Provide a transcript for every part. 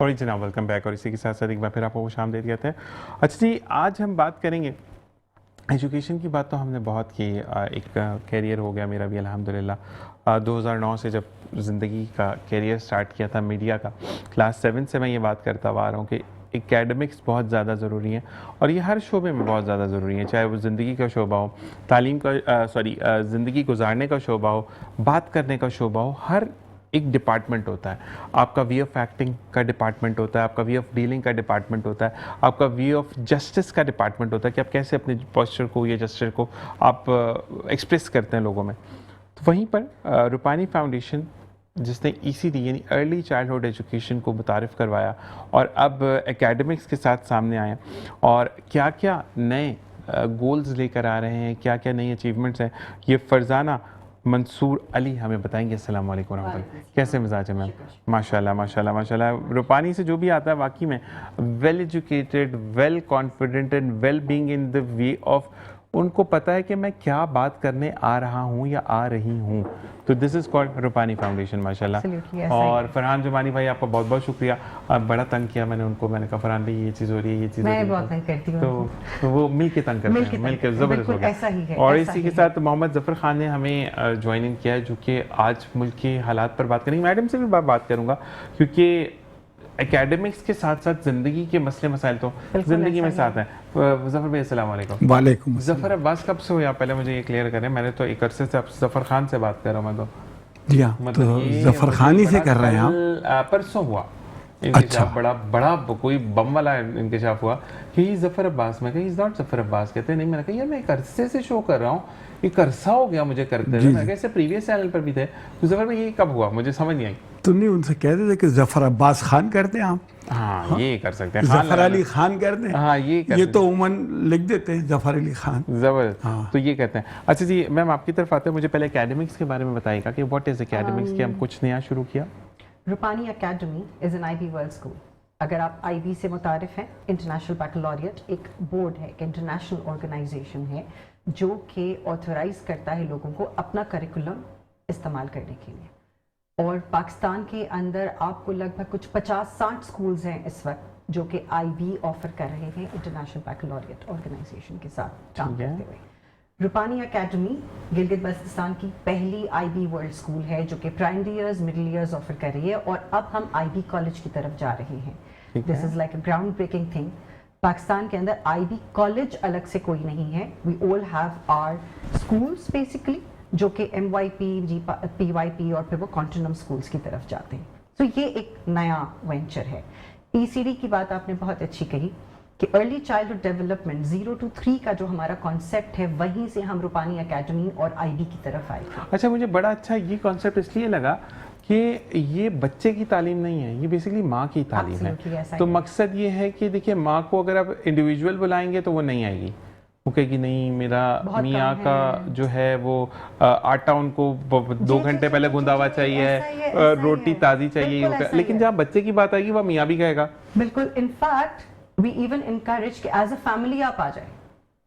और जनाब welcome back. और इसी के साथ साथ एक बार फिर आपको खुश आमदीद कहते हैं। अच्छा जी, आज हम बात करेंगे एजुकेशन की। बात तो हमने बहुत की। एक कैरियर हो गया मेरा भी अल्हम्दुलिल्लाह। 2009 से जब ज़िंदगी का कैरियर स्टार्ट किया था मीडिया का, क्लास 7 से मैं ये बात करता आ रहा हूँ कि एकेडमिक्स बहुत ज़्यादा ज़रूरी है और ये हर शोबे में बहुत ज़्यादा ज़रूरी है, चाहे वो ज़िंदगी का शोबा हो, तालीम का ज़िंदगी गुजारने का शोबा हो, बात करने का शोबा हो। हर एक डिपार्टमेंट होता है। आपका वे ऑफ एक्टिंग का डिपार्टमेंट होता है, आपका वे ऑफ डीलिंग का डिपार्टमेंट होता है, आपका वे ऑफ जस्टिस का डिपार्टमेंट होता है कि आप कैसे अपने पोस्चर को या जस्टिस को आप एक्सप्रेस करते हैं लोगों में। तो वहीं पर रूपानी फाउंडेशन जिसने ECD यानी अर्ली चाइल्डहुड एजुकेशन को मुतारिफ़ करवाया और अब एकेडमिक्स के साथ सामने आए और क्या क्या नए गोल्स लेकर आ रहे हैं, क्या क्या नई अचीवमेंट्स हैं, ये फरजाना मंसूर अली हमें बताएंगे। अस्सलाम वालेकुम रहमतुल्लाह। कैसे मिजाज है मैम? माशाल्लाह माशाल्लाह माशाल्लाह। रूपानी से जो भी आता है वाकई में well educated, well confident and well being in the way of, उनको पता है कि मैं क्या बात करने आ रहा हूँ या आ रही हूँ। तो this is called Rupani foundation माशाल्लाह। और फरहान जुमानी भाई आपका बहुत बहुत शुक्रिया। बड़ा तंग किया मैंने उनको, मैंने कहा फरहान भाई ये चीज़ हो रही है, ये चीज़ हो रही है, बहुत तंग करती हूँ तो वो मिल के तंग करते हैं, मिल के ज़बरदस्त हो गया। और इसी के साथ मोहम्मद ज़फ़र खान ने हमें ज्वाइनिंग किया है, जो कि आज मुल्क के हालात पर बात करेंगे। मैडम से भी बात करूँगा क्योंकि एकेडमिक्स के साथ साथ ज़िंदगी के मसले मसाइल तो ज़िंदगी में साथ हैं। ज़फ़र भाई अस्सलाम वालेकुम। वालेकुम। ज़फ़र अब्बास कब से हुआ? पहले मुझे ये क्लियर करें, मैंने तो एक अरसे से ज़फ़र खान से बात कर रहा हूँ मैं तो। जी हाँ, मतलब तो ज़फ़र खानी से कर रहे हैं आप? परसों हुआ इंकशाफ, बड़ा बड़ा कोई बम वाला इंकशाफ हुआ कि ज़फ़र अब्बास। मैं कहा इज़ नॉट ज़फ़र अब्बास। कहते नहीं। मैंने कहा यार मैं एक अरसे से शो कर रहा हूँ, एक अरसा हो गया मुझे करते हुए। मैं कैसे प्रीवियस चैनल पर भी थे। तो ज़फ़र भाई ये कब हुआ? मुझे समझ नहीं आई। तुम नहीं उनसे कहते थे कि ज़फ़र अब्बास खान करते हैं आप? हाँ, ये कर सकते हैं। ज़फ़र अली खान करते हैं। हाँ, ये तो उमन लिख देते हैं ज़फ़र अली खान। ज़बरदस्त। हाँ। तो ये कहते हैं। अच्छा जी मैम, आपकी तरफ आते हैं, मुझे पहले एकेडमिक्स के बारे में बताइएगा कि व्हाट इज़ एकेडमिक्स, कि हम कुछ नया शुरू किया। Rupani academy is an IB world school. अगर आप IB से मुतारिफ हैं, इंटरनेशनल बैकलॉरियट एक बोर्ड है, एक इंटरनेशनल ऑर्गेनाइजेशन है जो कि ऑथराइज करता है लोगों को अपना करिकुलम इस्तेमाल करने के लिए। और पाकिस्तान के अंदर आपको लगभग कुछ 50-60 स्कूल्स हैं इस वक्त जो कि IB ऑफर कर रहे हैं इंटरनेशनल बैकलॉरियट ऑर्गेनाइजेशन के साथ काम करते हुए। रूपानी अकेडमी गिलगित बल्तिस्तान की पहली IB वर्ल्ड स्कूल है जो कि primary years, middle years offer कर रही है और अब हम IB कॉलेज की तरफ जा रहे हैं। This is like a ground breaking thing. Pakistan के अंदर IB कॉलेज अलग से कोई नहीं है। We all have our schools basically जो कि MYP, PYP और फिर वो कॉन्टिनम स्कूल्स की तरफ जाते हैं। तो ये एक नया वेंचर है। ECD की बात आपने बहुत अच्छी कही कि अर्ली चाइल्डहुड डेवलपमेंट 0 to 3 का जो हमारा कॉन्सेप्ट है, वहीं से हम रूपानी अकेडमी और IB की तरफ आए थे। अच्छा, मुझे बड़ा अच्छा ये कॉन्सेप्ट इसलिए लगा कि ये बच्चे की तालीम नहीं है, ये बेसिकली माँ की तालीम है। तो मकसद ये है कि देखिए, माँ को अगर आप इंडिविजुअल बुलाएंगे तो वो नहीं आएगी, वो कहेगी नहीं मेरा मियाँ का जो है वो आटा उनको 2 घंटे पहले गूंदा हुआ चाहिए, रोटी ताज़ी चाहिए। लेकिन जब बच्चे की बात आएगी वह मियाँ भी कहेगा। बिल्कुल। इनफैक्ट वी इवन इनकरेज कि एज अ फैमिली आप आ जाए।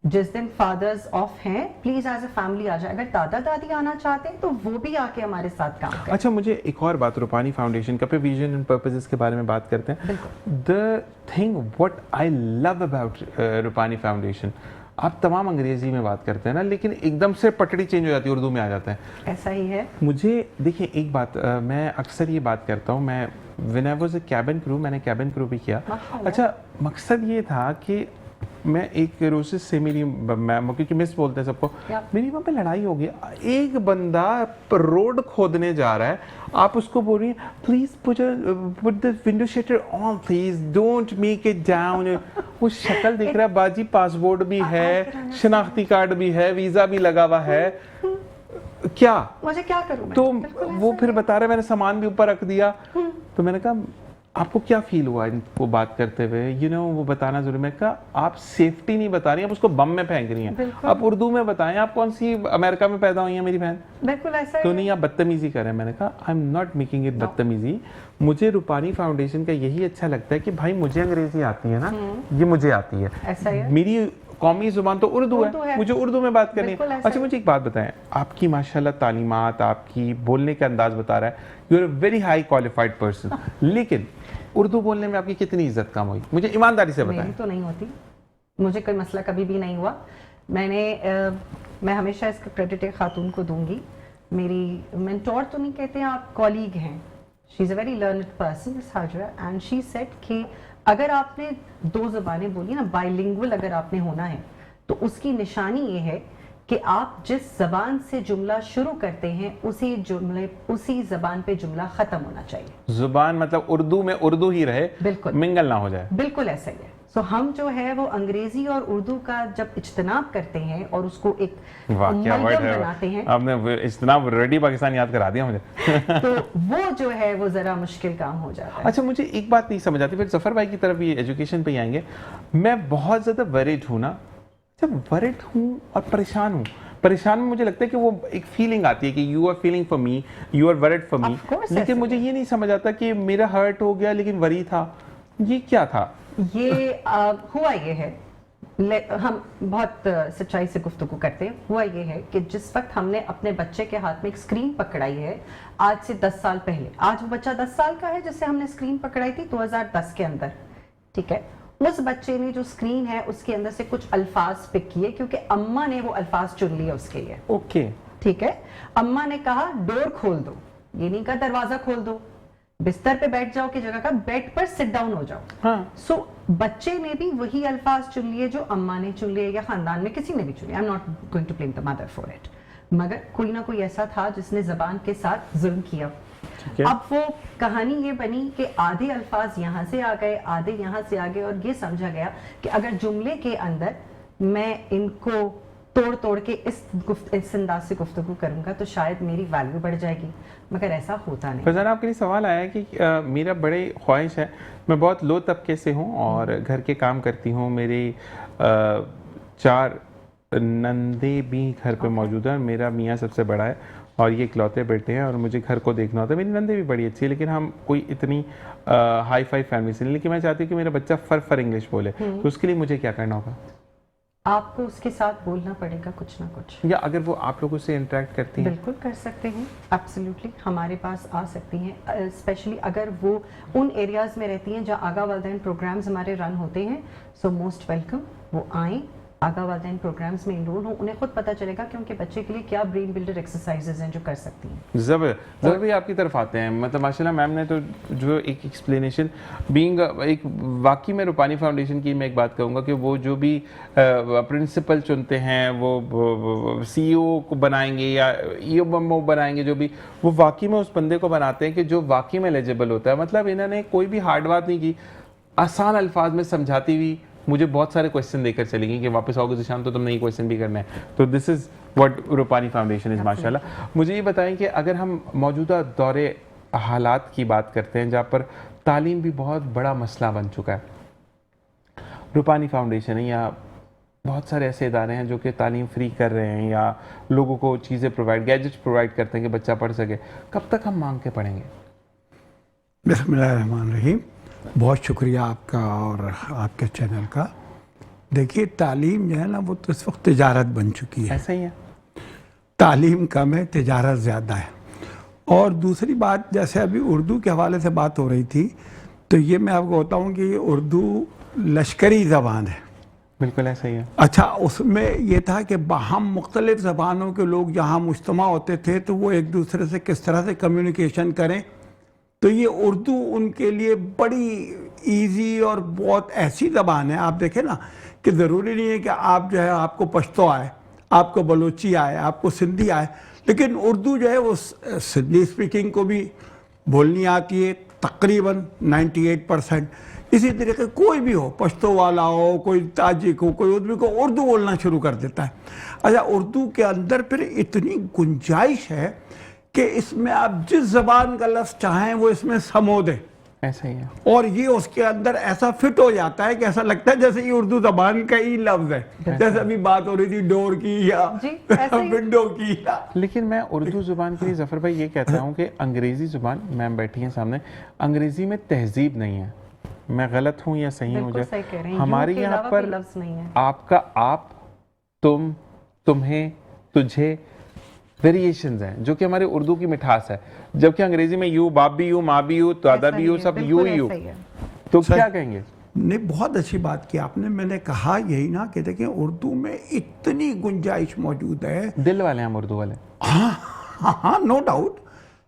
जिस दिन फादर्स ऑफ हैं, प्लीज एज अ फैमिली आ जाए। अगर दादा दादी आना चाहते हैं तो वो भी आके हमारे साथ काम करें। अच्छा, मुझे एक और बात रूपानी फाउंडेशन का, पे विजन एंड पर्पसेस के बारे में बात करते हैं। The thing what I love about Rupani foundation, आप तमाम अंग्रेजी में बात करते हैं ना, लेकिन एकदम से पटड़ी चेंज हो जाती है, उर्दू में आ जाता है। ऐसा ही है। मुझे देखिए एक बात, मैं अक्सर ये बात करता हूँ, मैं when I was a cabin crew, मैंने कैबिन क्रू भी किया। अच्छा, मकसद ये था कि मैं एक रोसेस से मेरी क्योंकि मिस बोलते हैं सबको, मेरी वहाँ पे लड़ाई हो गई। एक बंदा रोड खोदने जा रहा है, आप उसको बोल रही हैं please put the window shutter on please, don't make it down. वो शक्ल दिख रहा है, बाजी पासपोर्ट भी है, शनाख्ती कार्ड भी है, वीजा भी लगा हुआ है, क्या मुझे क्या करूं मैं? तो वो फिर बता रहे, मैंने सामान भी ऊपर रख दिया। तो मैंने कहा आपको क्या फील हुआ इनको बात करते हुए? वो बताना जरूरी। मैं कहा आप सेफ्टी नहीं बता रही, आप उसको बम में फेंक रही हैं। आप उर्दू में बताएं, आप कौन सी अमेरिका में पैदा हुई हैं मेरी बहन? बिल्कुल ऐसा तो नहीं, आप बदतमीजी करें। मैंने कहा आई एम नॉट मेकिंग इट बदतमीजी। मुझे रूपानी फाउंडेशन का यही अच्छा लगता है कि भाई मुझे अंग्रेजी आती है ना, ये मुझे आती है, ऐसा है। मेरी कौमी जुबान तो उर्दू है, मुझे उर्दू में बात करनी है। अच्छा, मुझे एक बात बताएं, आपकी माशाल्लाह तालीमात, आपकी बोलने का अंदाज बता रहा है you are a very high qualified person, लेकिन उर्दू बोलने में आपकी कितनी इज्जत कम हुई, मुझे ईमानदारी से मेरी बताएं। तो नहीं होती, मुझे कोई मसला कभी भी नहीं हुआ। मैं हमेशा इसका क्रेडिट एक खातून को दूंगी, मेरी मेंटोर तो नहीं कहते हैं आप, कॉलीग हैं। She is a very learned person, this Hajra, and she said कि अगर आपने 2 ज़बानें बोली ना, बाइलिंगुअल अगर आपने होना है, तो उसकी निशानी ये है कि आप जिस ज़बान से जुमला शुरू करते हैं उसी ज़बान पे जुमला ख़त्म होना चाहिए। जुबान मतलब उर्दू में उर्दू ही रहे, बिल्कुल मिंगल ना हो जाए। बिल्कुल ऐसा ही है। सो हम जो है वो अंग्रेजी और उर्दू का जब इज्तनाब करते हैं और उसको एक वाह क्या वर्ड अमलगम बनाते है, हैं, आपने इज्तनाब रेडी पाकिस्तान याद करा दिया मुझे। तो वो जो है वो जरा मुश्किल काम हो जाता है। अच्छा, मुझे एक बात नहीं समझ आती, फिर जफर भाई की तरफ ये एजुकेशन पे ही आएंगे। मैं बहुत ज़्यादा वरिड हूँ ना, जब वरिड हूँ और परेशान हूँ, परेशान में मुझे लगता है कि वो एक फीलिंग आती है कि you are feeling for me, you are worried for me, Of course लेकिन ऐसे मुझे ये नहीं समझ आता कि मेरा हर्ट हो गया लेकिन वरी था, ये क्या था? ये हुआ ये है, हम बहुत सच्चाई से गुफ्तगू करते हैं। हुआ ये है कि जिस वक्त हमने अपने बच्चे के हाथ में एक स्क्रीन पकड़ाई है, आज से 10 साल पहले, आज वो बच्चा 10 साल का है जिससे हमने स्क्रीन पकड़ाई थी 2010 के अंदर, ठीक है। उस बच्चे ने जो स्क्रीन है उसके अंदर से कुछ अल्फाज पिक किए क्योंकि अम्मा ने वो अल्फाज चुन लिए उसके लिए, ओके ठीक है। अम्मा ने कहा डोर खोल दो, ये नहीं कहा दरवाजा खोल दो, बिस्तर पे बैठ जाओ की जगह का बेड पर सिट डाउन हो जाओ। हाँ। सो बच्चे ने भी वही अल्फाज चुन लिए जो अम्मा ने चुन लिए या खानदान में किसी ने भी चुन लिया। I am not going to blame the mother for it, मगर कोई ना कोई ऐसा था जिसने जबान के साथ जुल्म किया। अब वो कहानी ये बनी कि आधे अल्फाज यहाँ से आ गए, आधे यहाँ से आ गए, और ये समझा गया कि अगर जुमले के अंदर मैं इनको तोड़ तोड़ के इस अंदाज से गुफ्तगू करूंगा तो शायद मेरी वैल्यू बढ़ जाएगी, मगर ऐसा होता नहीं। फरजाना, आपके लिए सवाल आया कि मेरा बड़े ख्वाहिश है, मैं बहुत लो तबके से हूँ और घर के काम करती हूँ, मेरे 4 नंदे भी घर पे मौजूद हैं, मेरा मियाँ सबसे बड़ा है और ये इकलौते बेटे हैं और मुझे घर को देखना होता है। मेरी नंदे भी बड़ी अच्छी है, लेकिन हम कोई इतनी हाई फाई फैमिली से नहीं, लेकिन मैं चाहती हूँ कि मेरा बच्चा फर इंग्लिश बोले, तो उसके लिए मुझे क्या करना होगा? आपको उसके साथ बोलना पड़ेगा कुछ ना कुछ, या अगर वो आप लोगों से इंटरेक्ट करती हैं? बिल्कुल कर सकते हैं, एब्सोल्युटली हमारे पास आ सकती हैं, स्पेशली अगर वो उन एरियाज में रहती हैं जहाँ आगा वालदैन प्रोग्राम्स हमारे रन होते हैं। सो मोस्ट वेलकम, वो आएँ, आगा वालदैन प्रोग्राम्स में इनरोल हो, उन्हें खुद पता चलेगा कि उनके बच्चे के लिए क्या ब्रेन बिल्डर एक्सरसाइजेज हैं जो कर सकती हैं। जबर भी आपकी तरफ आते हैं, मतलब माशाल्लाह मैम ने तो जो एक एक्सप्लेनेशन बीइंग एक वाकई में रूपानी फाउंडेशन की मैं एक बात कहूँगा कि वो जो भी प्रिंसिपल चुनते हैं, वो सीईओ को बनाएंगे या ईओ बनाएंगे, जो भी वो वाकई में उस बंदे को बनाते हैं कि जो वाकई में एलिजिबल होता है। मतलब इन्होंने कोई भी हार्ड बात नहीं की, आसान अल्फाज में समझाती हुई मुझे बहुत सारे क्वेश्चन देकर चली गई कि वापस आओगे जिशान तो तुमने ये क्वेश्चन भी करना है। तो this is what Rupani foundation is माशाल्लाह। मुझे ये बताएं कि अगर हम मौजूदा दौरे हालात की बात करते हैं जहाँ पर तालीम भी बहुत बड़ा मसला बन चुका है, रूपानी फाउंडेशन है या बहुत सारे ऐसे इदारे हैं जो कि तालीम फ्री कर रहे हैं या लोगों को चीज़ें प्रोवाइड, गैजेट्स प्रोवाइड करते हैं कि बच्चा पढ़ सके, कब तक हम मांग के पढ़ेंगे? बिस्मिल्लाहिर्रहमानिर्रहीम। बहुत शुक्रिया आपका और आपके चैनल का। देखिए, तालीम जो है ना वो तो इस वक्त तिजारत बन चुकी है। ऐसा ही है, तालीम कम है, तिजारत ज़्यादा है। और दूसरी बात, जैसे अभी उर्दू के हवाले से बात हो रही थी, तो ये मैं आपको बताऊँ कि उर्दू लश्करी ज़बान है। बिल्कुल ऐसा ही है। अच्छा, उसमें ये था कि हम मुख्तलिफ़ ज़बानों के लोग जहाँ मुज्तमा होते थे तो वो एक दूसरे से किस तरह से कम्युनिकेशन करें, तो ये उर्दू उनके लिए बड़ी इजी और बहुत ऐसी ज़बान है। आप देखें ना कि ज़रूरी नहीं है कि आप जो है आपको पश्तो आए, आपको बलोची आए, आपको सिंधी आए, लेकिन उर्दू जो है वो सिंधी स्पीकिंग को भी बोलनी आती है तकरीबन 98%। इसी तरीके कोई भी हो, पश्तो वाला हो, कोई ताजिक हो, कोई उर्दू को उर्दू बोलना शुरू कर देता है। अच्छा, उर्दू के अंदर फिर इतनी गुंजाइश है कि इसमें आप जिस ज़बान का लफ्ज़ चाहें वो इसमें समो दें, ऐसा ही है। और ये उसके अंदर ऐसा फिट हो जाता है कि ऐसा लगता है जैसे ये उर्दू ज़बान का ही लफ्ज़ है। जैसे अभी बात हो रही थी डोर की या विंडो की या। लेकिन मैं उर्दू ज़ुबान के लिए जफ़र भाई ये कहता हूँ कि अंग्रेज़ी ज़ुबान, मैम बैठी हैं सामने, अंग्रेज़ी में तहजीब नहीं है। मैं गलत हूँ या सही हूँ? मुझे हमारे यहाँ पर आपका आप, तुम, तुम्हें, तुझे, वेरिएशंस हैं जो कि हमारे उर्दू की मिठास है, जबकि अंग्रेजी में यू, बाप भी यू, माँ भी यू, दादा ऐसा भी ही यू, है, सब बिल्कुल यू। ऐसा ही है। तो क्या कहेंगे? ने बहुत अच्छी बात की आपने। मैंने कहा यही ना कि देखिए उर्दू में इतनी गुंजाइश मौजूद है। दिल वाले हैं हम उर्दू वाले। हाँ, नो डाउट।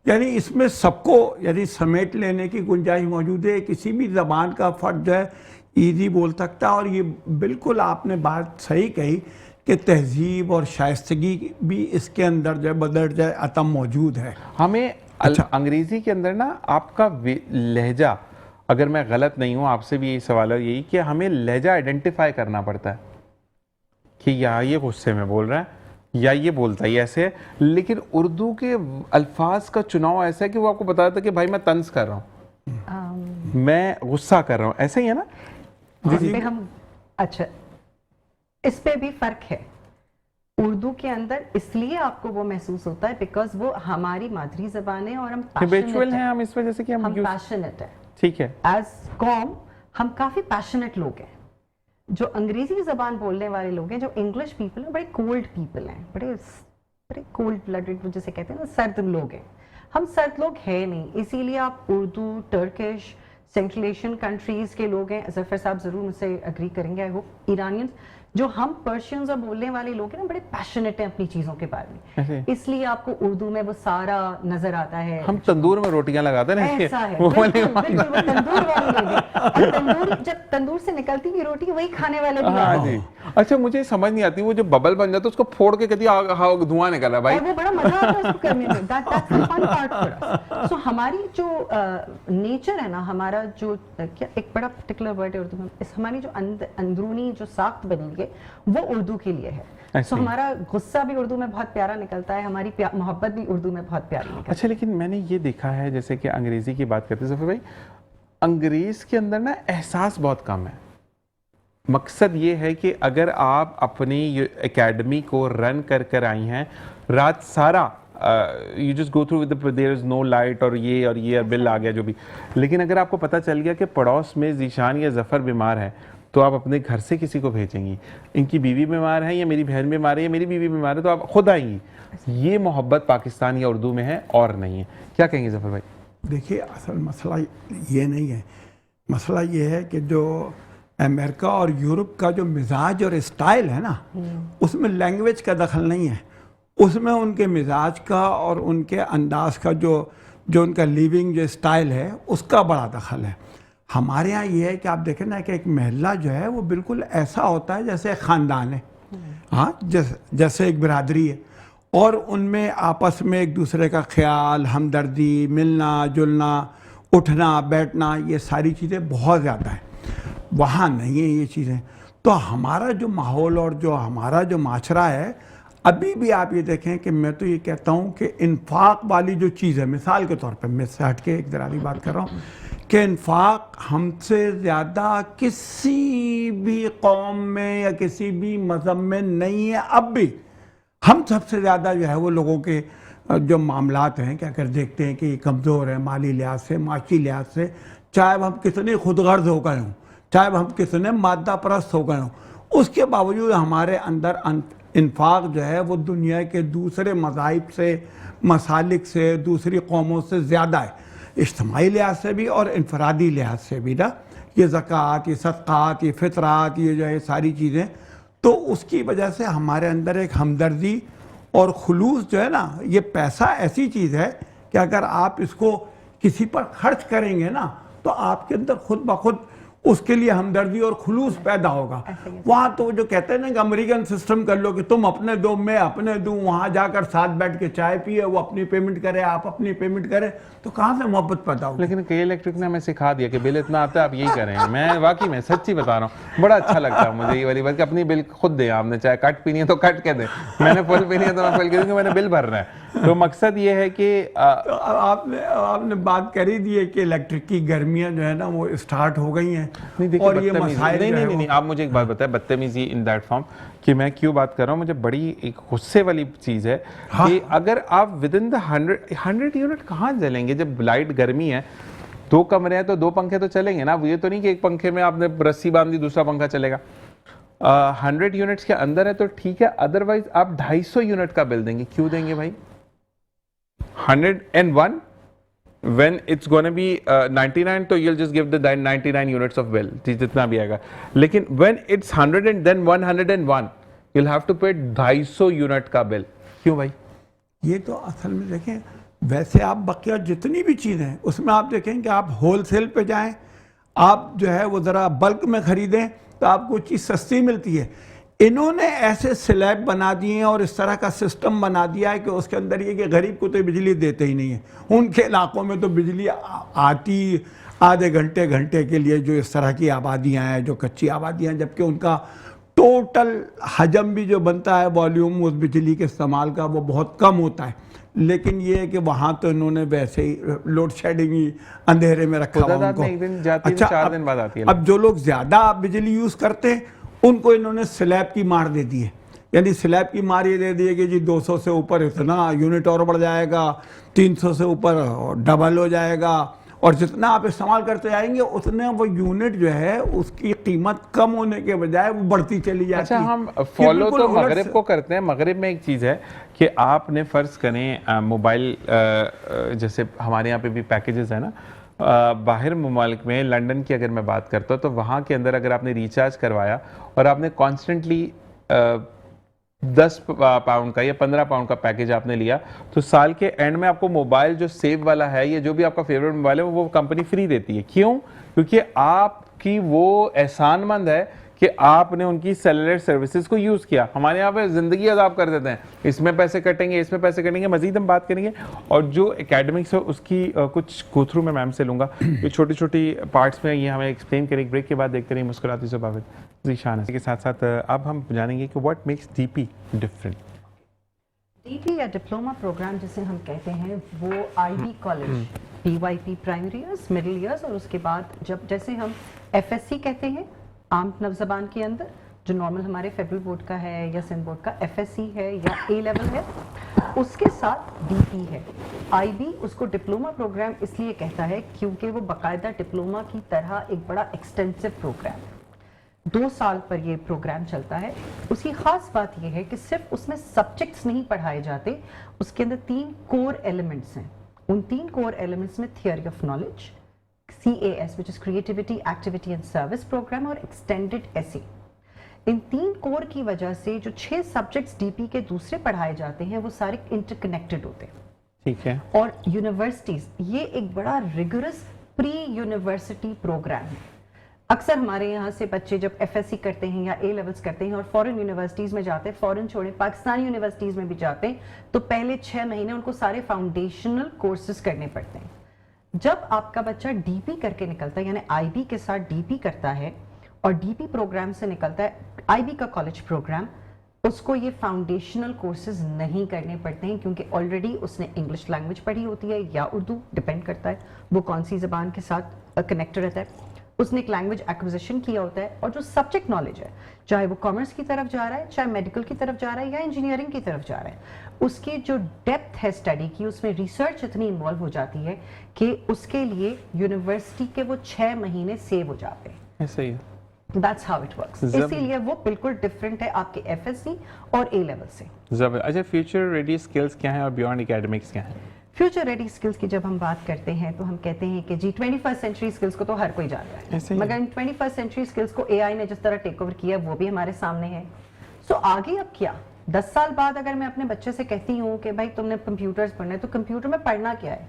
यानी इसमें सबको यानी समेट लेने की गुंजाइश मौजूद है। किसी भी ज़बान का फर्द जो है ईजी बोल सकता है। और ये बिल्कुल आपने बात सही कही कि तहजीब और शाइस्तगी भी इसके अंदर जो है बदर अतम मौजूद है। हमें अच्छा। अंग्रेजी के अंदर ना आपका लहजा, अगर मैं गलत नहीं हूं, आपसे भी यही सवाल है यही कि हमें लहजा आइडेंटिफाई करना पड़ता है कि या ये गुस्से में बोल रहा है या ये बोलता ही ऐसे है। लेकिन उर्दू के अल्फाज का चुनाव ऐसा है कि वो आपको बताता है कि भाई मैं तंज कर रहा हूँ, मैं गुस्सा कर रहा हूँ, ऐसे ही है ना? इस पे हम अच्छा, इस पे भी फर्क है। उर्दू के अंदर इसलिए आपको वो महसूस होता है बिकॉज वो हमारी मादरी जबान है और हम हैबिचुअल हैं हम इस वजह से कि हम पैशनेट है। ठीक है, एज कॉम हम काफी पैशनेट लोग हैं। जो अंग्रेजी जबान बोलने वाले लोग हैं, जो इंग्लिश पीपल हैं, बड़े कोल्ड पीपल हैं, बड़े कोल्ड ब्लडेड जिसे कहते हैं ना, सर्द लोग हैं। हम सर्द लोग हैं नहीं, इसीलिए आप Urdu, Turkish, central Asian countries के लोग हैं, जफर साहब जरूर मुझसे एग्री करेंगे, आई होप, ईरानियंस, जो हम पर्शियंस और बोलने वाले लोग हैं ना, बड़े पैशनेट हैं अपनी चीजों के बारे में, इसलिए आपको उर्दू में वो सारा नजर आता है। हम तंदूर में रोटियां लगाते हैं ना, ऐसा है, वो वाली बिल्कुल, बिल्कुल, वो तंदूर वाली लोग हैं। और तंदूर, जब तंदूर से निकलती हुई रोटी वही खाने वाले भी हाँ हैं। जी। अच्छा, मुझे समझ नहीं आती वो जो बबल बन जाता है उसको फोड़ के कहती है धुआं निकल रहा है भाई। और वो बड़ा मजा आता है उसको करने में। That's the fun part for us. So हमारी जो नेचर है ना, हमारा जो क्या एक बड़ा पर्टिकुलर वर्ड है उर्दू में, हमारी जो अंदरूनी जो साख्त बनी है वो उर्दू के लिए है। सो हमारा गुस्सा भी उर्दू में बहुत प्यारा निकलता है, हमारी मोहब्बत भी उर्दू में बहुत प्यारी निकलती है। अच्छा, लेकिन मैंने ये देखा है जैसे कि अंग्रेजी की बात करते हैं जफर भाई, अंग्रेज के अंदर ना एहसास बहुत कम है। मकसद ये है कि अगर आप अपनी एकेडमी को रन कर कर आई हैं, रात सारा you just go through with there is no light और ये बिल आ गया जो भी, लेकिन अगर आपको पता चल गया कि पड़ोस में जीशान या जफ़र बीमार है तो आप अपने घर से किसी को भेजेंगी, इनकी बीवी बीमार है या मेरी बहन बीमार है या मेरी बीवी बीमार है तो आप खुद आएंगी। ये मोहब्बत पाकिस्तान या उर्दू में है और नहीं है। क्या कहेंगे जफ़र भाई? देखिए असल मसला ये नहीं है, मसला ये है कि जो अमेरिका और यूरोप का जो मिजाज और स्टाइल है ना, उसमें लैंग्वेज का दखल नहीं है, उसमें उनके मिजाज का और उनके अंदाज का जो उनका लिविंग जो स्टाइल है उसका बड़ा दखल है। हमारे यहाँ ये है कि आप देखें ना कि एक महल्ला जो है वो बिल्कुल ऐसा होता है जैसे एक ख़ानदान है, हाँ, जैसे एक बिरादरी है, और उनमें आपस में एक दूसरे का ख्याल, हमदर्दी, मिलना जुलना, उठना बैठना, ये सारी चीज़ें बहुत ज़्यादा है। वहाँ नहीं है ये चीज़ें। तो हमारा जो माहौल और जो हमारा जो माशरा है, अभी भी आप ये देखें कि मैं तो ये कहता हूँ कि इन्फाक वाली जो चीज़ है, मिसाल के तौर पे मैं इससे हट के एक ज़रारी बात कर रहा हूँ कि इन्फाक हमसे ज़्यादा किसी भी कौम में या किसी भी मज़हब में नहीं है। अब भी हम सबसे ज़्यादा जो है वो लोगों के जो मामलात हैं कि अगर देखते हैं कि कमज़ोर है माली लिहाज से, माशी लिहाज से, चाहे हम कितने खुदगर्ज हो गए हों, चाहे हम कितने मादा परस्त हो गए हों, उसके बावजूद हमारे अंदर इन्फाक जो है वो दुनिया के दूसरे मज़ाहिब से, मसालिक से, दूसरी कौमों से ज़्यादा है, इज्तिमाई लिहाज से भी और इनफरादी लिहाज से भी ना। ये ज़कात, ये सदक़ात, ये फ़ितरात, ये जो है सारी चीज़ें, तो उसकी वजह से हमारे अंदर एक हमदर्दी और खुलूस जो है ना, ये पैसा ऐसी चीज़ है कि अगर आप इसको किसी पर खर्च करेंगे ना तो आपके अंदर खुद ब खुद उसके लिए हमदर्दी और खुलूस पैदा होगा। वहाँ तो जो कहते हैं ना कि अमेरिकन सिस्टम कर लो कि तुम अपने दो मैं अपने दूँ, वहाँ जाकर साथ बैठ के चाय पिए, वो अपनी पेमेंट करे आप अपनी पेमेंट करें, तो कहाँ से मोहब्बत पैदा होगी? लेकिन के इलेक्ट्रिक ने हमें सिखा दिया कि बिल इतना आता है आप यही करें। मैं वाकई में सच्ची बता रहा हूँ, बड़ा अच्छा लगता है मुझे ये वाली बात कि अपनी बिल खुद दें। आपने चाहे कट पीनी है तो कट के दें, मैंने फुल पीनी है तो मैं फुल के दूँ, मैंने बिल भरना है। तो मकसद ये है कि तो आपने बात करी दी है कि इलेक्ट्रिक की गर्मियाँ जो है ना वो स्टार्ट हो गई हैं। और ये मसाइल नहीं, आप मुझे एक बात बताएं, बदतमीजी इन दैट फॉर्म कि मैं क्यों बात कर रहा हूँ, मुझे बड़ी एक गुस्से वाली चीज़ है कि अगर आप विद इन द 100 यूनिट कहाँ जलेंगे जब लाइट गर्मी है, 2 कमरे हैं तो 2 पंखे तो चलेंगे ना। ये तो नहीं कि एक पंखे में आपने रस्सी बांध दी दूसरा पंखा चलेगा। 100 यूनिट्स के अंदर है तो ठीक है, अदरवाइज आप 250 यूनिट का बिल देंगे। क्यों देंगे भाई? 101 when it's going to be 99 तो you'll just give the 99 units of bill, जितना भी आएगा। लेकिन when it's 100 and then 101 you'll have to pay 250 unit का बिल। क्यों भाई? ये तो असल में देखें, वैसे आप बकिया जितनी भी चीज़ें हैं उसमें आप देखें कि आप होलसेल पे जाएं, आप जो है वो ज़रा बल्क में ख़रीदें तो आपको चीज़ सस्ती मिलती है। इन्होंने ऐसे स्लैब बना दिए हैं और इस तरह का सिस्टम बना दिया है कि उसके अंदर ये कि गरीब को तो बिजली देते ही नहीं है। उनके इलाकों में तो बिजली आती आधे घंटे घंटे के लिए, जो इस तरह की आबादियाँ हैं, जो कच्ची आबादियाँ हैं, जबकि उनका टोटल हजम भी जो बनता है वॉल्यूम उस बिजली के इस्तेमाल का वो बहुत कम होता है। लेकिन ये है कि वहाँ तो इन्होंने वैसे ही लोड शेडिंग ही अंधेरे में रखा हुआ उनको। एक दिन जाती है, अच्छा, 4 दिन बाद आती है। अब जो लोग ज़्यादा बिजली यूज़ करते हैं उनको इन्होंने स्लैब की मार दे दी है। यानी स्लैब की मार ये दे दी है कि जी 200 से ऊपर इतना यूनिट और बढ़ जाएगा, 300 से ऊपर डबल हो जाएगा, और जितना आप इस्तेमाल करते जाएंगे उतने वो यूनिट जो है उसकी कीमत कम होने के बजाय वो बढ़ती चली जाती अच्छा, है। हम फॉलो तो मगरिब को करते हैं। मगरिब में एक चीज़ है कि आपने फ़र्ज़ करें मोबाइल, जैसे हमारे यहाँ पे भी पैकेजेस है ना, बाहर ममालिक में, लंदन की अगर मैं बात करता हूँ तो वहाँ के अंदर अगर आपने रिचार्ज करवाया और आपने कॉन्स्टेंटली 10 पाउंड का या 15 पाउंड का पैकेज आपने लिया, तो साल के एंड में आपको मोबाइल जो सेव वाला है या जो भी आपका फेवरेट मोबाइल है वो कंपनी फ्री देती है। क्यों? क्योंकि आपकी वो एहसानमंद है कि आपने उनकी सेलुलर सर्विसेज को यूज़ किया। हमारे यहाँ पे ज़िंदगी अज़ाब कर देते हैं, इसमें पैसे कटेंगे, इसमें पैसे कटेंगे। मज़ीद हम बात करेंगे और जो एकेडमिक्स है उसकी कुछ गो थ्रू मैं मैम से लूँगा, ये छोटी छोटी पार्ट्स में ये हमें एक्सप्लेन करेंगे। ब्रेक के बाद देखते रहिए मुस्कुराती ज़ुबान ज़ीशान के साथ साथ अब हम जानेंगे कि what makes DP different. DP या डिप्लोमा प्रोग्राम जिसे हम कहते हैं वो IB college, PYP primary years, middle years, और उसके बाद जब जैसे हम एफएससी कहते हैं आम नवजबान के अंदर, जो नॉर्मल हमारे फेडरल बोर्ड का है या सिंध बोर्ड का एफएससी है या ए लेवल है, उसके साथ डीपी है। आईबी उसको डिप्लोमा प्रोग्राम इसलिए कहता है क्योंकि वो बाकायदा डिप्लोमा की तरह एक बड़ा एक्सटेंसिव प्रोग्राम है। 2 साल पर ये प्रोग्राम चलता है। उसकी ख़ास बात यह है कि सिर्फ उसमें सब्जेक्ट्स नहीं पढ़ाए जाते, उसके अंदर 3 कोर एलिमेंट्स हैं। उन 3 कोर एलिमेंट्स में theory of knowledge, CAS which is Creativity, Activity and Service Program, और Extended Essay। इन 3 कोर की वजह से जो 6 सब्जेक्ट्स डीपी के दूसरे पढ़ाए जाते हैं वो सारे इंटरकनेक्टेड होते हैं। ठीक है। और यूनिवर्सिटीज, ये एक बड़ा रिगरस प्री यूनिवर्सिटी प्रोग्राम है। अक्सर हमारे यहाँ से बच्चे जब एफएससी करते हैं या ए लेवल्स करते हैं और फॉरेन यूनिवर्सिटीज में जाते हैं, फॉरेन छोड़े पाकिस्तानी यूनिवर्सिटीज में भी जाते हैं, तो पहले 6 महीने उनको सारे फाउंडेशनल कोर्सेज करने पड़ते हैं। जब आपका बच्चा डीपी करके निकलता है, यानी आईबी के साथ डीपी करता है और डीपी प्रोग्राम से निकलता है आईबी का कॉलेज प्रोग्राम, उसको ये फाउंडेशनल कोर्सेज नहीं करने पड़ते हैं क्योंकि ऑलरेडी उसने इंग्लिश लैंग्वेज पढ़ी होती है या उर्दू, डिपेंड करता है वो कौन सी ज़बान के साथ कनेक्टेड रहता है। उसने एक लैंग्वेज एक्विजिशन किया होता है और जो सब्जेक्ट नॉलेज है, चाहे वो कॉमर्स की तरफ जा रहा है, चाहे मेडिकल की तरफ जा रहा है या इंजीनियरिंग की तरफ जा रहा है, उसकी जो डेप्थ है स्टडी की, उसमें रिसर्च इतनी इन्वॉल्व हो जाती है कि उसके लिए यूनिवर्सिटी के वो 6 महीने सेव हो जाते हैं। ऐसा ही है। That's how it works। इसीलिए वो बिल्कुल डिफरेंट है आपके एफएससी और ए लेवल से। जबरदस्त। अच्छा, फ्यूचर रेडी स्किल्स क्या है और बियॉन्ड एकेडमिक्स क्या है? फ्यूचर रेडी स्किल्स की जब हम बात करते हैं तो हम कहते हैं कि जी 21st सेंचुरी स्किल्स को तो हर कोई जान रहा है, मगर इन 21st सेंचुरी स्किल्स को एआई ने जिस तरह टेक ओवर किया वो भी हमारे सामने है। सो आगे अब क्या, 10 साल बाद अगर मैं अपने बच्चे से कहती हूँ कि भाई तुमने कंप्यूटर्स पढ़ना है, तो कंप्यूटर में पढ़ना क्या है?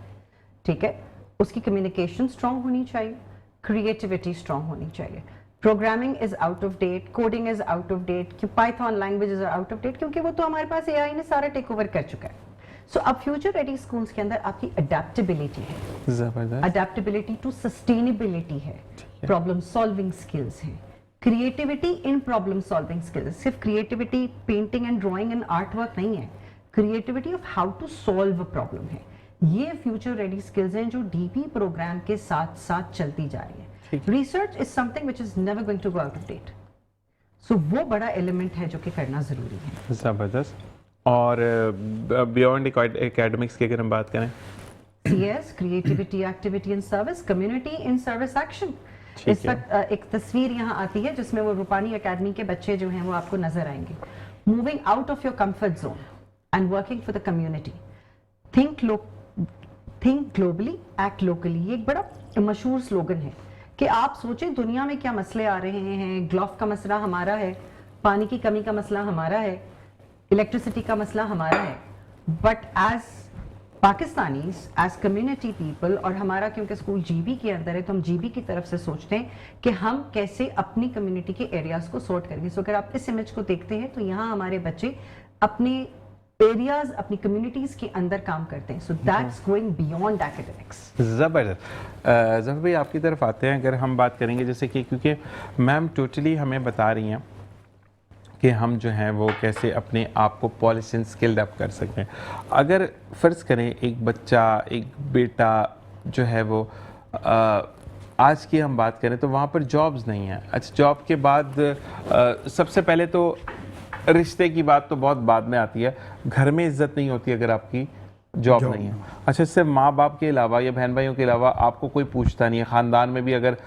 ठीक है, उसकी कम्युनिकेशन स्ट्रांग होनी चाहिए, क्रिएटिविटी स्ट्रांग होनी चाहिए, programming is out of date, coding is out of date, Python languages are out of date, क्योंकि वो तो हमारे पास एआई ने सारा टेक ओवर कर चुका है। सो अब फ्यूचर रेडी स्कूल्स के अंदर आपकी अडेप्टेबिलिटी है, जबरदस्त। अडेप्टेबिलिटी टू सस्टेनेबिलिटी है, प्रॉब्लम सॉल्विंग स्किल्स हैं, creativity in problem solving skills. सिर्फ creativity painting and drawing and art work नहीं है, creativity of how to solve a problem है। ये फ्यूचर रेडी स्किल्स हैं जो डीपी प्रोग्राम के साथ साथ चलती जा रही है। Research is something which is never going to go out of date. So वो बड़ा एलिमेंट है जो कि करना जरूरी है। जबरदस्त। और बियॉन्ड एकेडमिक्स की अगर हम बात करें, CS, creativity, activity and service, community in service action। इस वक्त एक तस्वीर यहाँ आती है जिसमें वो रूपानी एकेडमी के बच्चे जो हैं वो आपको नजर आएंगे। Moving out of your comfort zone and working for the community, think globally, act locally. ये एक बड़ा मशहूर स्लोगन है कि आप सोचें दुनिया में क्या मसले आ रहे हैं। ग्लोव का मसला हमारा है, पानी की कमी का मसला हमारा है, इलेक्ट्रिसिटी का मसला हमारा है, but as Pakistanis, as community people, और हमारा क्योंकि स्कूल जीबी के अंदर है तो हम जीबी की तरफ से सोचते हैं कि हम कैसे अपनी कम्युनिटी के एरियाज को सॉर्ट करेंगे। सो अगर आप इस इमेज को देखते हैं तो यहाँ हमारे बच्चे अपने एरियाज, अपनी कम्युनिटीज के अंदर काम करते हैं। So that's going beyond academics. ज़बरदस्त। जफ़र भाई आपकी तरफ आते हैं। अगर हम बात करेंगे जैसे कि, क्योंकि मैम टोटली हमें बता रही हैं कि हम जो हैं वो कैसे अपने आप को पॉलिश एंड स्किल्ड अप कर सकते हैं। अगर फ़र्ज़ करें एक बच्चा, एक बेटा जो है वो आज की हम बात करें तो वहाँ पर जॉब्स नहीं है। अच्छा, जॉब के बाद सबसे पहले तो रिश्ते की बात तो बहुत बाद में आती है, घर में इज्जत नहीं होती अगर आपकी जॉब नहीं है। अच्छा, इससे माँ बाप के अलावा या बहन भाइयों के अलावा आपको कोई पूछता नहीं है। ख़ानदान में भी अगर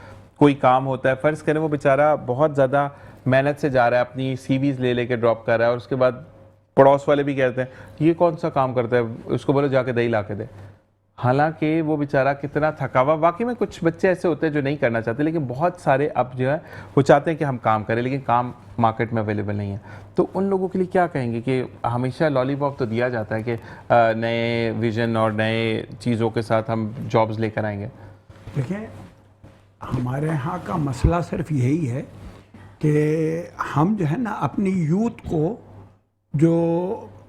कोई काम होता है, फ़र्ज़ करें वो बेचारा बहुत ज़्यादा मेहनत से जा रहा है, अपनी सीवीज़ ले लेके ड्रॉप कर रहा है, और उसके बाद पड़ोस वाले भी कहते हैं ये कौन सा काम करता है, उसको बोलो जाके दही ला के दे। हालांकि वो बेचारा कितना थका हुआ। वाकई में कुछ बच्चे ऐसे होते हैं जो नहीं करना चाहते, लेकिन बहुत सारे अब जो है वो चाहते हैं कि हम काम करें, लेकिन काम मार्केट में अवेलेबल नहीं है। तो उन लोगों के लिए क्या कहेंगे कि हमेशा लॉलीपॉप तो दिया जाता है कि नए विजन और नए चीज़ों के साथ हम जॉब्स लेकर आएंगे। देखिए, हमारे यहाँ का मसला सिर्फ यही है कि हम जो है ना अपनी यूथ को जो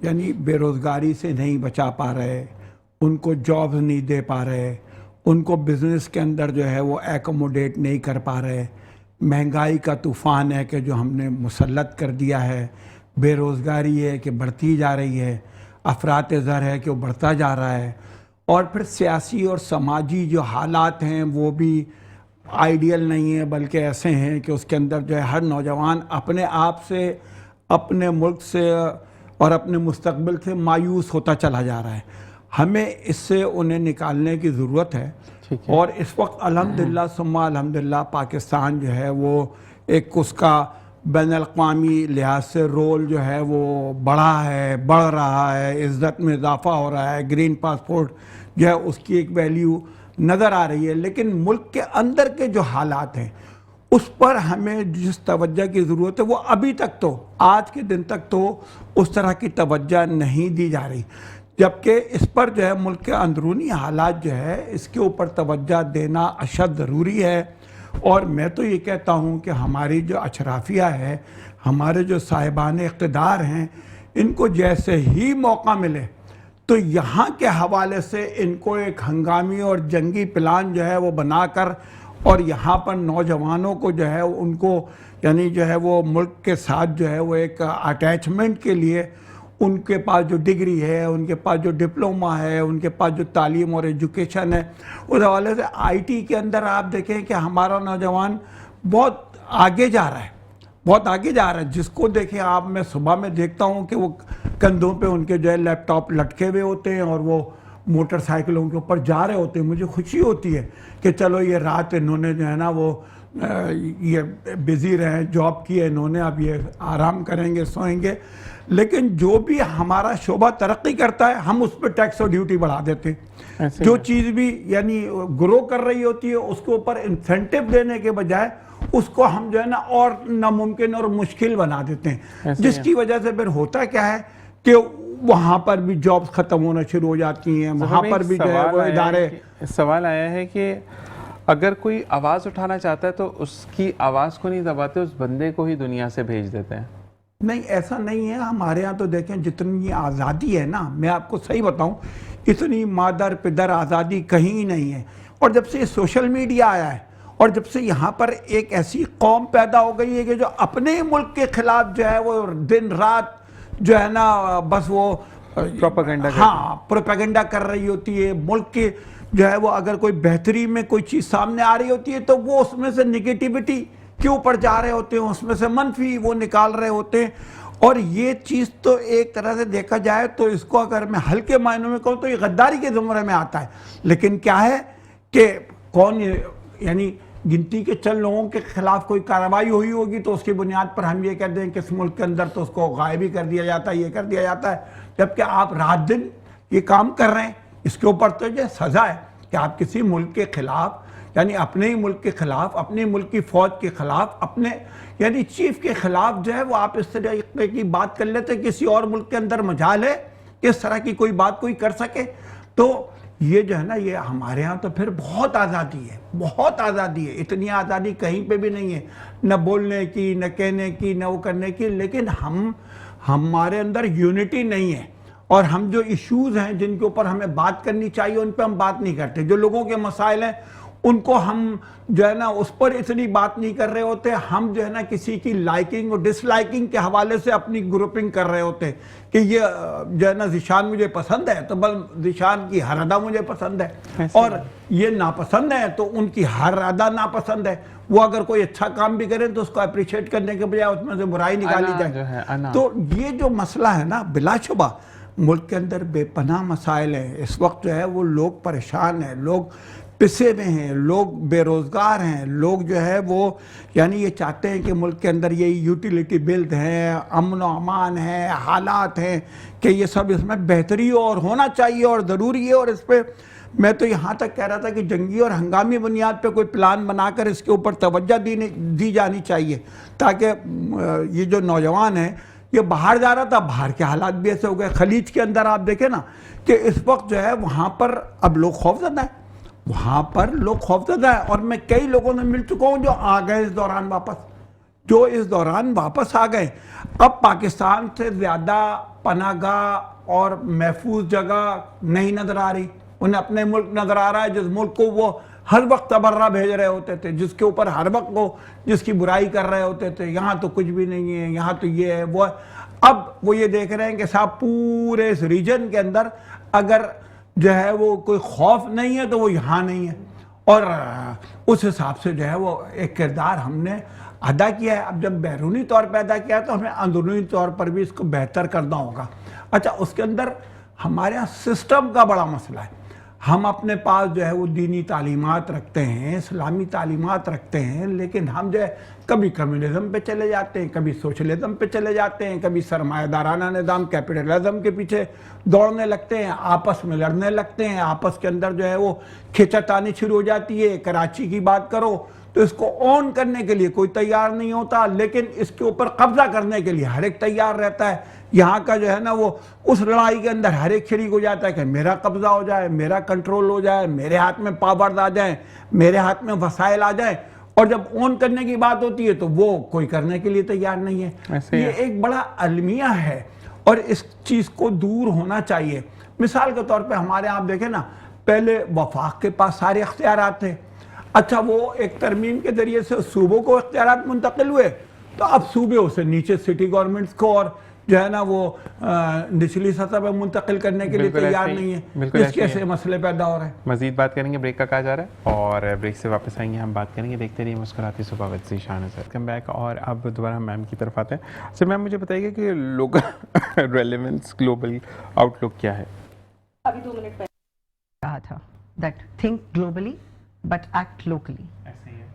यानी बेरोज़गारी से नहीं बचा पा रहे, उनको जॉब्स नहीं दे पा रहे, उनको बिज़नेस के अंदर जो है वो एकोमोडेट नहीं कर पा रहे। महंगाई का तूफ़ान है कि जो हमने मुसल्लत कर दिया है, बेरोज़गारी है कि बढ़ती जा रही है, अफरात ज़र है कि वो बढ़ता जा रहा है, और फिर सियासी और समाजी जो हालात हैं वो भी आइडियल नहीं है, बल्कि ऐसे हैं कि उसके अंदर जो है हर नौजवान अपने आप से, अपने मुल्क से और अपने मुस्तकबिल से मायूस होता चला जा रहा है। हमें इससे उन्हें निकालने की ज़रूरत है। और इस वक्त अल्हम्दुलिल्लाह सुम्मा अल्हम्दुलिल्लाह पाकिस्तान जो है वो एक उसका बैनुल-अक़वामी लिहाज से रोल जो है वो बढ़ रहा है, इज़्ज़त में इजाफ़ा हो रहा है, ग्रीन पासपोर्ट जो है उसकी एक वैल्यू नज़र आ रही है। लेकिन मुल्क के अंदर के जो हालात हैं उस पर हमें जिस तवज्जो की ज़रूरत है वो अभी तक तो, आज के दिन तक तो उस तरह की तवज्जो नहीं दी जा रही, जबकि इस पर जो है मुल्क के अंदरूनी हालात जो है इसके ऊपर तवज्जो देना अशद ज़रूरी है। और मैं तो ये कहता हूँ कि हमारी जो अशराफिया है, हमारे जो साहिबान इक़्तिदार हैं, इनको जैसे ही मौका मिले तो यहाँ के हवाले से इनको एक हंगामी और जंगी प्लान जो है वो बनाकर और यहाँ पर नौजवानों को जो है उनको यानी जो है वो मुल्क के साथ जो है वो एक अटैचमेंट के लिए उनके पास जो डिग्री है, उनके पास जो डिप्लोमा है, उनके पास जो तालीम और एजुकेशन है, उस हवाले से आईटी के अंदर आप देखें कि हमारा नौजवान बहुत आगे जा रहा है, बहुत आगे जा रहा है। जिसको देखें आप, मैं सुबह में देखता हूँ कि वो कंधों पे उनके जो है लैपटॉप लटके हुए होते हैं और वो मोटरसाइकिलों के ऊपर जा रहे होते हैं। मुझे खुशी होती है कि चलो ये रात इन्होंने जो है ना वो ये बिज़ी रहे, जॉब की है इन्होंने, अब ये आराम करेंगे, सोएंगे। लेकिन जो भी हमारा शोबा तरक्की करता है हम उस पर टैक्स और ड्यूटी बढ़ा देते हैं। जो चीज़ भी यानी ग्रो कर रही होती है उसके ऊपर इंसेंटिव देने के बजाय उसको हम जो है ना और नामुमकिन और मुश्किल बना देते हैं, जिसकी वजह से फिर होता क्या है कि वहाँ पर भी जॉब्स ख़त्म होना शुरू हो जाती हैं, वहाँ पर भी जो है वो इदारे। सवाल आया है कि अगर कोई आवाज़ उठाना चाहता है तो उसकी आवाज़ को नहीं दबाते, उस बंदे को ही दुनिया से भेज देते हैं। नहीं, ऐसा नहीं है। हमारे यहाँ तो देखें जितनी आज़ादी है ना, मैं आपको सही बताऊँ, इतनी मादर पिदर आज़ादी कहीं नहीं है। और जब से ये सोशल मीडिया आया है और जब से यहाँ पर एक ऐसी कौम पैदा हो गई है कि जो अपने मुल्क के ख़िलाफ़ जो है वो दिन रात जो है ना बस वो प्रोपेगेंडा, हाँ, प्रोपेगेंडा कर रही होती है। मुल्क के जो है वो अगर कोई बेहतरी में कोई चीज़ सामने आ रही होती है तो वो उसमें से निगेटिविटी के ऊपर जा रहे होते हैं, उसमें से मनफी वो निकाल रहे होते हैं। और ये चीज़ तो एक तरह से देखा जाए तो इसको अगर मैं हल्के मायनों में कहूँ तो ये गद्दारी के ज़ुमरे में आता है। लेकिन क्या है कि कौन यानी गिनती के चंद लोगों के खिलाफ कोई कार्रवाई हुई होगी तो उसकी बुनियाद पर हम ये कहते हैं कि इस मुल्क के अंदर तो उसको गायब ही कर दिया जाता है, ये कर दिया जाता है, जबकि आप रात दिन ये काम कर रहे हैं। इसके ऊपर तो ये सज़ा है कि आप किसी मुल्क के खिलाफ, यानी अपने ही मुल्क के खिलाफ, अपनी मुल्क की फ़ौज के खिलाफ, अपने यानी चीफ के खिलाफ जो है वो आप इस तरह की बात कर लेते, किसी और मुल्क के अंदर मजाल है इस तरह की कोई बात कोई कर सके। तो ये जो है ना, ये हमारे यहाँ तो फिर बहुत आज़ादी है, बहुत आज़ादी है, इतनी आज़ादी कहीं पे भी नहीं है, न बोलने की, न कहने की, न वो करने की। लेकिन हमारे अंदर यूनिटी नहीं है, और हम जो इश्यूज़ हैं जिनके ऊपर हमें बात करनी चाहिए उन पर हम बात नहीं करते। जो लोगों के मसाइल हैं उनको हम जो है ना उस पर इतनी बात नहीं कर रहे होते। हम जो है ना किसी की लाइकिंग और डिसलाइकिंग के हवाले से अपनी ग्रुपिंग कर रहे होते कि ये जो है ना ज़ीशान मुझे पसंद है तो बस ज़ीशान की हर अदा मुझे पसंद है, और ये नापसंद है तो उनकी हर अदा नापसंद है। वो अगर कोई अच्छा काम भी करे तो उसको अप्रिशिएट करने के बजाय उसमें से बुराई निकाली जाए। तो ये जो मसला है ना, बिलाशुबा मुल्क के अंदर बेपनाह मसाइल हैं। इस वक्त जो है वो लोग परेशान हैं, लोग पिसे में हैं, लोग बेरोज़गार हैं, लोग जो है वो यानी ये चाहते हैं कि मुल्क के अंदर ये यूटिलिटी बिल्ड हैं, अमन व अमान है, हालात हैं कि ये सब इसमें बेहतरी और होना चाहिए और ज़रूरी है। और इस पर मैं तो यहाँ तक कह रहा था कि जंगी और हंगामी बुनियाद पे कोई प्लान बनाकर इसके ऊपर तवज्जो दी जानी चाहिए, ताकि ये जो नौजवान है ये बाहर जा रहा था, बाहर के हालात भी ऐसे हो गए। खलीज के अंदर आप देखें ना कि इस वक्त जो है वहाँ पर अब लोग खौफजदा है, वहाँ पर लोग खौफजदा है। और मैं कई लोगों से मिल चुका हूँ जो आ गए इस दौरान वापस, जो इस दौरान वापस आ गए। अब पाकिस्तान से ज़्यादा पनागाह और महफूज जगह नहीं नज़र आ रही, उन्हें अपने मुल्क नज़र आ रहा है जिस मुल्क को वो हर वक्त तबर्रा भेज रहे होते थे, जिसके ऊपर हर वक्त वो जिसकी बुराई कर रहे होते थे। यहाँ तो कुछ भी नहीं है, यहाँ तो ये है वो है। अब वो ये देख रहे हैं कि साहब पूरे इस रीजन के अंदर अगर जो है वो कोई खौफ नहीं है तो वो यहाँ नहीं है, और उस हिसाब से जो है वो एक किरदार हमने अदा किया है। अब जब बैरूनी तौर पर अदा किया है तो हमें अंदरूनी तौर पर भी इसको बेहतर करना होगा। अच्छा, उसके अंदर हमारे यहाँ सिस्टम का बड़ा मसला है। हम अपने पास जो है वो दीनी तालीमात रखते हैं, इस्लामी तालीमात रखते हैं, लेकिन हम जो है कभी कम्युनिज्म पे चले जाते हैं, कभी सोशलिज्म पे चले जाते हैं, कभी सरमायादाराना निज़ाम कैपिटलिज्म के पीछे दौड़ने लगते हैं, आपस में लड़ने लगते हैं, आपस के अंदर जो है वो खिंचत आनी शुरू हो जाती है। कराची की बात करो तो इसको ऑन करने के लिए कोई तैयार नहीं होता, लेकिन इसके ऊपर कब्जा करने के लिए हर एक तैयार रहता है। यहाँ का जो है ना वो उस लड़ाई के अंदर हर एक शरीक हो जाता है कि मेरा कब्जा हो जाए, मेरा कंट्रोल हो जाए, मेरे हाथ में पावर्स आ जाए, मेरे हाथ में वसाइल आ जाए। और जब ऑन करने की बात होती है तो वो कोई करने के लिए तैयार नहीं है। ये एक बड़ा अलमिया है और इस चीज़ को दूर होना चाहिए। मिसाल के तौर पर हमारे आप देखें ना, पहले वफाक के पास सारे अख्तियारात थे। अच्छा, वो एक तरमीम के जरिए से सूबों को इख्तियारात मुंतकिल हुए, तो अब सूबे उसे नीचे सिटी गवर्नमेंट्स को और जो है ना वो निचली सतह पर मुंतकिल करने के लिए तैयार नहीं है। इसके ऐसे मसले पैदा हो रहे हैं। मजीद बात करेंगे, ब्रेक का कहा जा रहा है और ब्रेक से वापस आएंगे, हम बात करेंगे। देखते रहिए मुस्कुराती सुबह with Zeeshan sir. Come back. और अब दोबारा हम मैम की तरफ आते हैं। सर, मैम मुझे बताइएगा कि लोकल रेलेवेंस, ग्लोबल आउटलुक क्या है? अभी 2 मिनट पहले कहा था that think globally but act locally.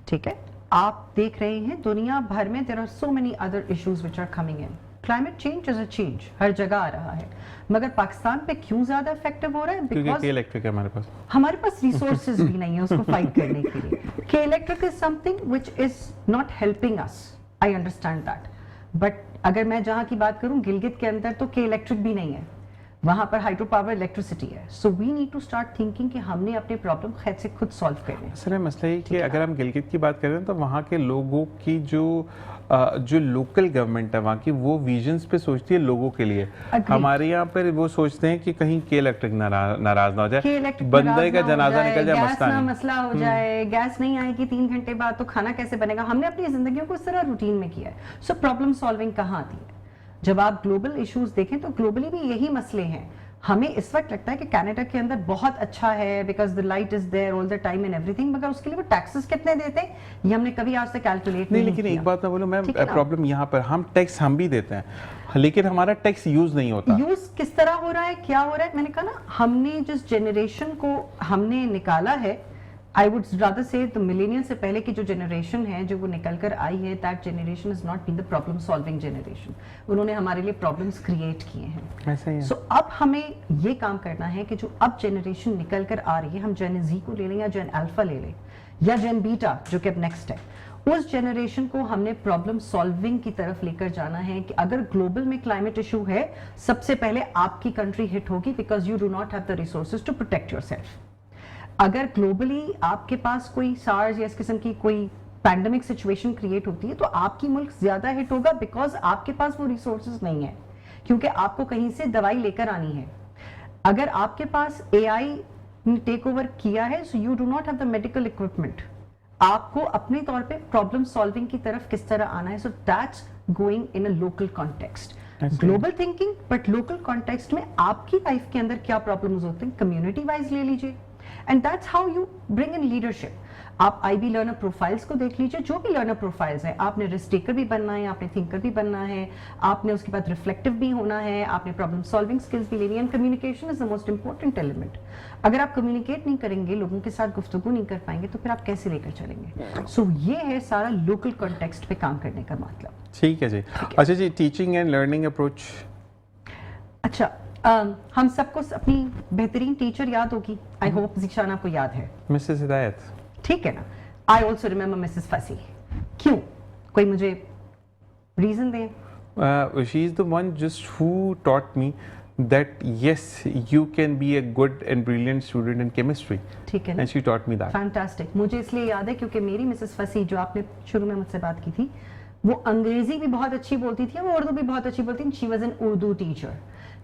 ठीक है, आप देख रहे हैं दुनिया भर में there are so many other issues which are coming in. Climate change is a change, हर जगह आ रहा है, मगर पाकिस्तान पे क्यों ज्यादा इफेक्टिव हो रहा है? बिकॉज़ इलेक्ट्रिक है हमारे पास रिसोर्सेज भी नहीं है उसको फाइट करने के लिए। के electric is something which is not helping us, I understand that, but अगर मैं जहाँ की बात करूँ गिलगित के अंदर तो के इलेक्ट्रिक भी नहीं है, वहां पर हाइड्रो पावर इलेक्ट्रिसिटी है। So we need to start thinking कि हमने अपने प्रॉब्लम खुद से खुद सॉल्व करने। सर, मसला ये कि अगर हम गिलगित की बात करें तो वहाँ के लोगों की जो लोकल गवर्नमेंट है वहाँ की, वो विजन्स पे सोचती है लोगों के लिए। हमारे यहाँ पर वो सोचते हैं कि कहीं के इलेक्ट्रिक नाराज ना हो जाए, बंदे का जनाजा निकल जाए, मसला हो जाए, गैस नहीं आएगी 3 घंटे बाद तो खाना कैसे बनेगा। हमने अपनी जिंदगियों को इस तरह रूटीन में किया है। सो प्रॉब्लम सॉल्विंग कहाँ आती है? जब आप ग्लोबल इश्यूज देखें तो ग्लोबली भी यही मसले हैं। हमें इस वक्त लगता है कि कनाडा के अंदर बहुत अच्छा है because the light is there all the time and everything, मगर उसके लिए वो टैक्सेस कितने देते हैं ये हमने कभी आज तक कैलकुलेट नहीं किया। लेकिन एक बात मैं बोलूं मैम, प्रॉब्लम यहाँ पर हम टैक्स हम भी देते हैं, लेकिन हमारा टैक्स यूज नहीं होता। यूज किस तरह हो रहा है, क्या हो रहा है? मैंने कहा ना, हमने जिस जनरेशन को हमने निकाला है, आई वुड रादर से द मिलेनियल से पहले की जो जनरेशन है जो वो निकल कर आई है, that generation is not been the problem solving generation. उन्होंने हमारे लिए प्रॉब्लम्स क्रिएट किए हैं। ऐसा ही है। सो अब हमें ये काम करना है कि जो अब जनरेशन निकल कर आ रही है, हम जेन जी को ले लें या जेन अल्फा ले लें या जेन बीटा जो कि अब नेक्स्ट है, उस जनरेशन को हमने प्रॉब्लम सॉल्विंग की तरफ लेकर जाना है कि अगर ग्लोबल में क्लाइमेट इशू है, सबसे पहले आपकी कंट्री हिट होगी because you do not have the resources to protect yourself. अगर ग्लोबली आपके पास कोई सार्स या इस किस्म की कोई पैंडेमिक सिचुएशन क्रिएट होती है तो आपकी मुल्क ज्यादा हिट होगा बिकॉज आपके पास वो रिसोर्सेज नहीं है, क्योंकि आपको कहीं से दवाई लेकर आनी है। अगर आपके पास एआई ने टेक ओवर किया है, so you do not have the medical equipment, आपको अपने तौर पे प्रॉब्लम सॉल्विंग की तरफ किस तरह आना है। So that's going in a local context, global thinking but local context में आपकी लाइफ के अंदर क्या प्रॉब्लम्स होते हैं कम्युनिटी वाइज ले लीजिए, and that's how you bring in leadership. आप आईबी लर्नर प्रोफाइल्स को देख लीजिए, जो भी लर्नर प्रोफाइल्स है, आपने रिस्क टेकर भी बनना है, आपने थिंकर भी बनना है, आपने उसके बाद रिफ्लेक्टिव भी होना है, आपने प्रॉब्लम सॉल्विंग स्किल्स भी लेनी है, and communication is the most important element. अगर आप कम्युनिकेट नहीं करेंगे, लोगों के साथ गुफ्तगू नहीं कर पाएंगे, तो फिर आप कैसे लेकर चलेंगे। सो ये है सारा लोकल कॉन्टेक्स्ट पे काम करने का मतलब। ठीक है जी। अच्छा जी, टीचिंग एंड लर्निंग अप्रोच। अच्छा, हम सबको अपनी बेहतरीन टीचर याद होगी, आई होप जीशान आपको याद है, मिसेस हिदायत। ठीक है ना। आई ऑल्सो रिमेंबर मिसेस फसी। क्यों, कोई मुझे रीजन दें। She is the one just who taught me that yes, you can be a good and brilliant student in chemistry. ठीक है ना, and she taught me that. Fantastic. मुझे इसलिए याद है क्योंकि मेरी मिसेस फसी जो आपने शुरू में मुझसे बात की थी, वो अंग्रेजी भी बहुत अच्छी बोलती थी, वो उर्दू भी बहुत अच्छी बोलती थी। She was an Urdu teacher,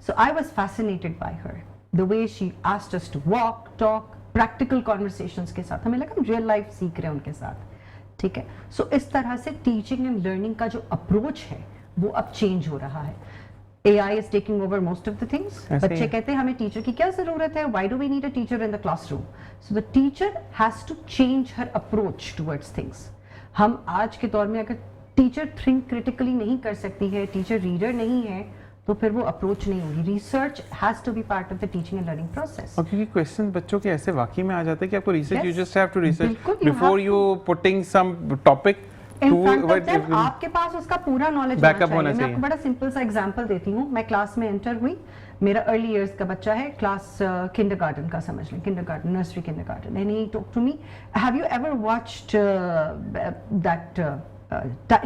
so I was fascinated by her, the way she asked us to walk talk, practical conversations के साथ, हमें लगा हम रियल लाइफ सीख रहे हैं उनके साथ। ठीक है, सो इस तरह से टीचिंग एंड लर्निंग का जो अप्रोच है वो अब चेंज हो रहा है। AI is taking over most of the things. बच्चे कहते हैं हमें टीचर की क्या जरूरत है, why do we need a teacher in the classroom? So the teacher has to change her approach towards things. हम आज के दौर में अगर टीचर थिंक क्रिटिकली नहीं कर सकती है, टीचर रीडर नहीं है, तो फिर वो अप्रोच नहीं होगी। Research has to be part of the teaching and learning process. और क्योंकि क्वेश्चन बच्चों के ऐसे वाकई में आ जाते हैं कि आपको research, you just have to research बिल्कुल, you before have you putting some topic In front of them, आपके पास उसका पूरा नॉलेज होना चाहिए। मैं आपको बड़ा सिंपल सा एग्जांपल देती हूँ। मैं क्लास में एंटर हुई, मेरा अर्ली इयर्स का बच्चा है, क्लास किंडरगार्टन का समझ लें, kindergarten, nursery kindergarten, and he talk to me, have you ever watched that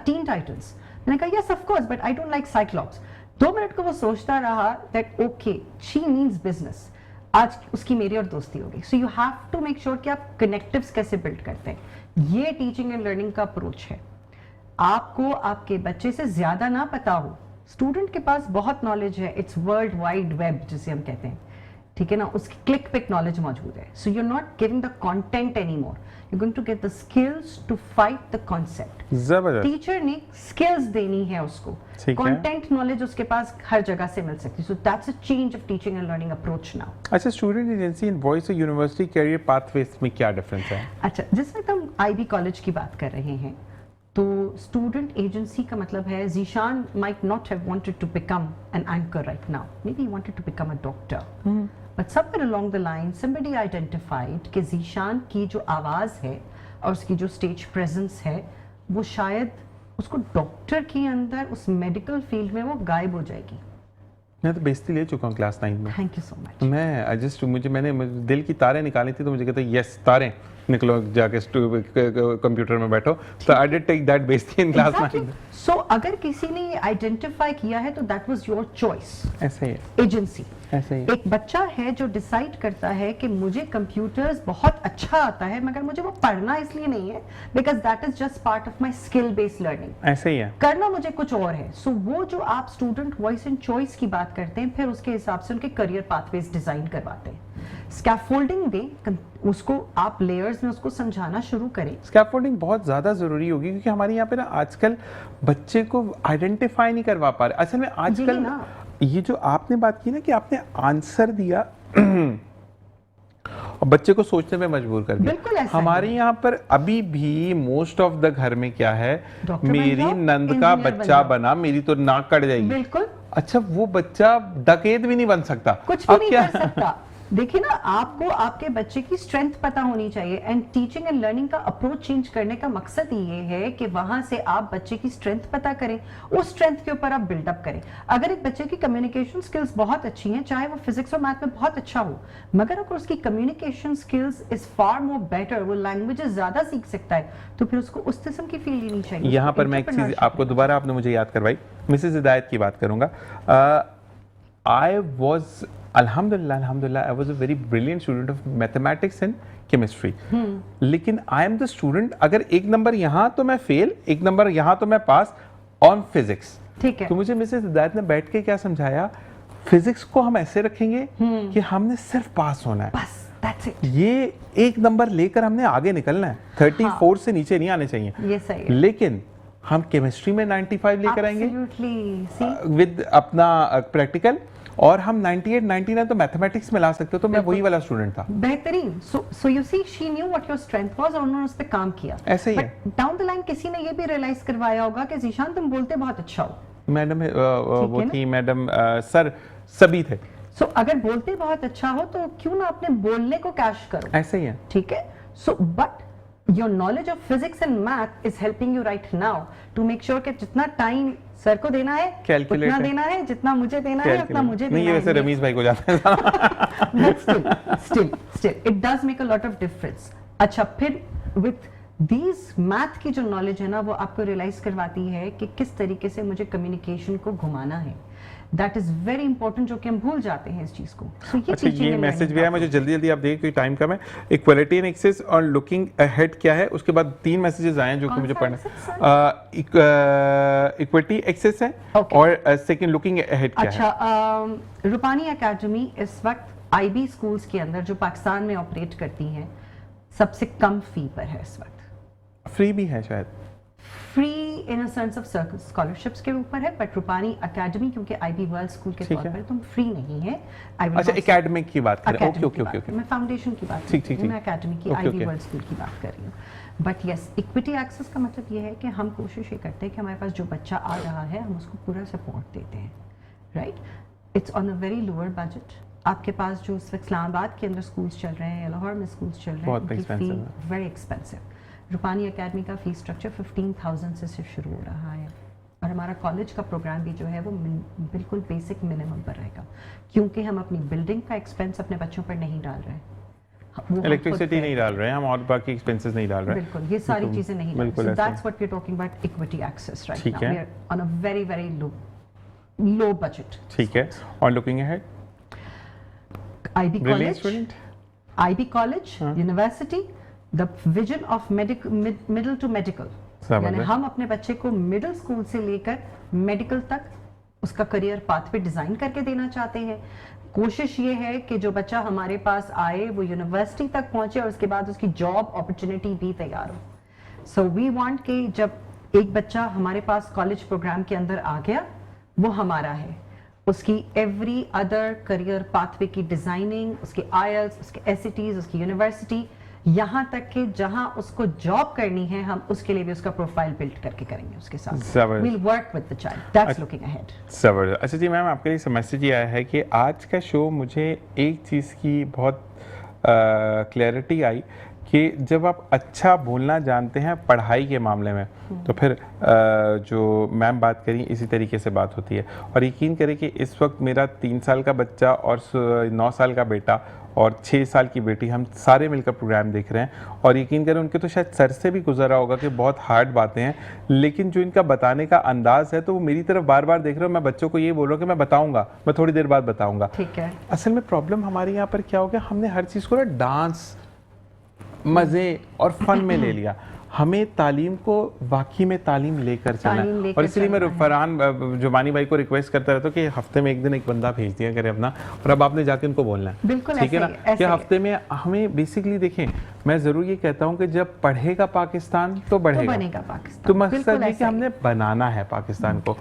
Teen Titans? मैंने कहा yes of course, but I don't like Cyclops. 2 minute को वो सोचता रहा that okay she means business. आज उसकी मेरी और दोस्ती हो गई। So you have to make sure कि आप कनेक्टिव्स कैसे बिल्ड करते हैं। ये टीचिंग एंड लर्निंग का अप्रोच है। आपको आपके बच्चे से ज्यादा ना पता हो, स्टूडेंट के पास बहुत नॉलेज है, इट्स वर्ल्ड वाइड वेब जिसे हम कहते हैं, ठीक है ना, उसकी क्लिक पिक नॉलेज मौजूद है। So you are not giving the content any more, you going to get the skills to fight the concept. जबरदस्त। टीचर ने स्किल्स देनी है उसको, कंटेंट नॉलेज उसके पास हर जगह से मिल सकती है। So that's a change of teaching and learning approach now. अच्छा, स्टूडेंट एजेंसी इन बॉयज और यूनिवर्सिटी कैरियर पाथवेज में क्या डिफरेंस है? अच्छा, जिस वक्त हम आईबी कॉलेज की बात कर रहे हैं, तो स्टूडेंट एजेंसी का मतलब है Zeeshan might not have wanted to become an anchor right now, maybe he wanted to become a doctor, but somewhere along the line somebody identified कि जीशान की जो आवाज़ है और उसकी जो स्टेज प्रेजेंस है वो शायद उसको डॉक्टर के अंदर उस मेडिकल फील्ड में वो गायब हो जाएगी। मैं तो बेइज्जती ले चुका हूँ क्लास 9 में। Thank you so much. मैंने दिल की तारें निकाली थी, तो मुझे कहते यस तारें निकलो, जाके कंप्यूटर में बैठो। तो आई डिड टेक दैट बेइज्जती इन क्लास 9। सो अगर किसी ने आइडेंटिफाई किया है तो दैट वाज योर चॉइस। ऐसे ही है, एजेंसी ऐसे ही। एक बच्चा है जो डिसाइड करता है कि मुझे कंप्यूटर्स बहुत अच्छा आता है, मगर मुझे वो पढ़ना इसलिए नहीं है because that is just part of my skill based learning. ऐसे ही है, करना मुझे कुछ और है। सो वो जो आप स्टूडेंट वॉइस एंड चॉइस की बात करते हैं, फिर उसके हिसाब से उनके करियर पाथवेज डिजाइन करवाते हैं। स्कैफोल्डिंग दें उसको, आप लेयर्स में उसको समझाना शुरू करें। स्कैफोल्डिंग बहुत ज़्यादा ज़रूरी होगी, क्योंकि हमारे यहाँ पे ना आजकल बच्चे को आइडेंटिफाई नहीं करवा पा रहे। असल में आजकल ना ये जो आपने बात की ना कि आपने आंसर दिया और बच्चे को सोचने में मजबूर कर दिया। बिल्कुल ऐसा हमारे यहाँ पर अभी भी मोस्ट ऑफ द घर में क्या है, मेरी नंद का बच्चा बना, मेरी तो नाक कट जाएगी। बिल्कुल। अच्छा, वो बच्चा डकैत भी नहीं बन सकता, कुछ भी नहीं कर सकता। देखिए ना, आपको आपके बच्चे की स्ट्रेंथ पता होनी चाहिए एंड टीचिंग एंड लर्निंग का अप्रोच चेंज करने का मकसद ये है कि वहां से आप बच्चे की स्ट्रेंथ पता करें, उस स्ट्रेंथ के ऊपर आप बिल्डअप करें। अगर एक बच्चे की कम्युनिकेशन स्किल्स बहुत अच्छी हैं, चाहे वो फिजिक्स और मैथ में बहुत अच्छा हो, मगर अगर उसकी communication skills is far more better, वो लैंग्वेजेस ज्यादा सीख सकता है, तो फिर उसको उस किस्म की फील्ड लेनी चाहिए। यहाँ पर मैं एक चीज़ आपको दोबारा आपने मुझे याद करवाई, मिसेस हिदायत की बात करूँगा। आई वॉज अल्हम्दुलिल्लाह I was a very brilliant student of mathematics and chemistry, लेकिन आई एम द स्टूडेंट, अगर एक नंबर यहाँ तो मैं फेल, एक नंबर यहाँ तो मैं पास ऑन फिजिक्स। ठीक है। तो मुझे मिसेस हिदायत ने बैठ के क्या समझाया, फिजिक्स को हम ऐसे रखेंगे कि हमने सिर्फ पास होना है, बस that's it। ये एक नंबर लेकर हमने आगे निकलना है, 34 से नीचे नहीं आने चाहिए। ये सही है। लेकिन हम केमिस्ट्री में 95 लेकर आएंगे Absolutely, see? विद अपना प्रैक्टिकल, और हम 98 99 तो मैथमेटिक्स में ला सकते हो। तो मैं वही वाला स्टूडेंट था। बेहतरीन। So you see, she knew what your strength was और उन्होंने उस पे काम किया। ऐसे ही है। बट डाउन द लाइन किसी ने ये भी रियलाइज करवाया होगा कि जीशान तुम बोलते बहुत अच्छा हो। मैडम वो ना? थी मैडम सर सभी थे। सो अगर बोलते बहुत अच्छा हो तो क्यों ना अपने बोलने को कैश करो। ऐसे ही है। ठीक है। So but your knowledge of physics and math is helping you right now to make sure कि जितना टाइम सर को देना है Calculate उतना है। देना है, जितना मुझे देना है उतना मुझे देना नहीं, ये है। वैसे रमीज भाई को जाता है। But still, it does make a lot of difference. अच्छा, फिर with these मैथ की जो नॉलेज है ना, वो आपको रियलाइज करवाती है कि किस तरीके से मुझे कम्युनिकेशन को घुमाना है। दैट इज वेरी इंपॉर्टेंट, जो कि हम भूल जाते हैं इस चीज को। So, अच्छा, teaching ये and मैसेज learning भी आया का मुझे, जल्दी जल्दी आप देखिए क्योंकि टाइम कम है। इक्वालिटी एंड एक्सेस और लुकिंग अहेड क्या है, उसके बाद 3 मैसेजेस आए हैं जो कि कौन मुझे सा पढ़ना access, इक्विटी एक्सेस है Okay. और सेकंड लुकिंग अहेड क्या है। अच्छा, रूपानी एकेडमी इस वक्त आईबी स्कूल्स के अंदर जो पाकिस्तान में ऑपरेट करती हैं, सबसे कम फी पर है इस वक्त। फ्री भी है शायद। Free in a sense of scholarships के ऊपर है, बट रूपानी एकेडमी क्योंकि आईबी वर्ल्ड स्कूल के ठीक तौर है। पर तुम फ्री नहीं है। अच्छा, एकेडमिक की बात करें। Okay okay okay okay. मैं फाउंडेशन की बात ठीक, कर रही ठीक, हूँ, मैं एकेडमी की okay, IB okay. World school की बात कर रही हूँ। बट यस, इक्विटी एक्सेस का मतलब ये है कि हम कोशिश ये करते हैं कि हमारे पास जो बच्चा आ रहा है हम उसको पूरा सपोर्ट देते हैं। Right, it's on a very lower budget. आपके पास जो इस वक्त इस्लामाबाद के अंदर स्कूल्स चल रहे हैं या लाहौर में स्कूल्स चल रहे हैं, बहुत उनकी expensive फी है। Very expensive. रूपानी एकेडमी का फी स्ट्रक्चर 15,000 से सिर्फ शुरू हो रहा है, और हमारा कॉलेज का प्रोग्राम भी जो है वो बिल्कुल बेसिक मिनिमम पर रहेगा, क्योंकि हम अपनी बिल्डिंग का एक्सपेंस अपने बच्चों पर नहीं डाल रहे हैं। वो हम इलेक्ट्रिसिटी खुद नहीं डाल रहे हैं हम, और बाकी एक्सपेंसेस नहीं डाल रहे हैं। बिल्कुल, ये सारी चीजें नहीं डाल बिल्कुल रहे। ऐसा that's what we are talking about equity access right ठीक नाउ। है। We are on a very very low budget. ठीक है। और looking ahead IB Brilliant college, student. IB college, university, the vision of middle to medical। यानी हम अपने बच्चे को मिडिल स्कूल से लेकर मेडिकल तक उसका करियर पाथवे डिजाइन करके देना चाहते हैं। कोशिश ये है कि जो बच्चा हमारे पास आए वो यूनिवर्सिटी तक पहुंचे और उसके बाद उसकी जॉब अपॉर्चुनिटी भी तैयार हो। सो वी वांट कि जब एक बच्चा हमारे पास कॉलेज प्रोग्राम के अंदर आ गया, वो हमारा है। उसकी एवरी अदर करियर पाथवे की डिजाइनिंग, उसके IELTS, उसके SATs, उसकी यूनिवर्सिटी, यहाँ तक कि जहाँ उसको जॉब करनी है हम उसके लिए भी उसका प्रोफाइल बिल्ड करके करेंगे उसके साथ। जबरदस्त। We'll work with the child. That's looking ahead. जबरदस्त। अच्छा जी मैम, आपके लिए मैसेज ये आया है कि आज का शो मुझे एक चीज़ की बहुत क्लैरिटी आई कि जब आप अच्छा बोलना जानते हैं पढ़ाई के मामले में, तो फिर जो मैम बात करी इसी तरीके से बात होती है। और यकीन करें कि इस वक्त मेरा 3 साल का बच्चा और 9 साल का बेटा और 6 साल की बेटी, हम सारे मिलकर प्रोग्राम देख रहे हैं, और यकीन करें उनके तो शायद सर से भी गुजरा होगा कि बहुत हार्ड बातें हैं, लेकिन जो इनका बताने का अंदाज़ है तो वो मेरी तरफ बार बार देख रहे हो। मैं बच्चों को ये बोल रहा हूँ कि मैं बताऊँगा, मैं थोड़ी देर बाद बताऊँगा। ठीक है। असल में प्रॉब्लम हमारे यहाँ पर क्या हो गया, हमने हर चीज़ को ना डांस, मज़े और फन में ले लिया। हमें तालीम को वाकई में तालीम लेकर चलना तालीम है। लेकर और इसलिए मैं चलना है। फरहान जुबानी भाई को रिक्वेस्ट करता रहता हूँ कि हफ्ते में एक दिन एक बंदा भेज दिया करे अपना, और अब आपने जाके उनको बोलना है। बिल्कुल ठीक है ना, ऐसे ही, ऐसे कि ही। हफ्ते में हमें बेसिकली देखें, मैं ज़रूर ये कहता हूँ कि जब पढ़ेगा पाकिस्तान तो तो बढ़ेगा। बनेगा पाकिस्तान। तो मकसद बिल्कुल ये कि ऐसा ही। हमने बनाना है पाकिस्तान को।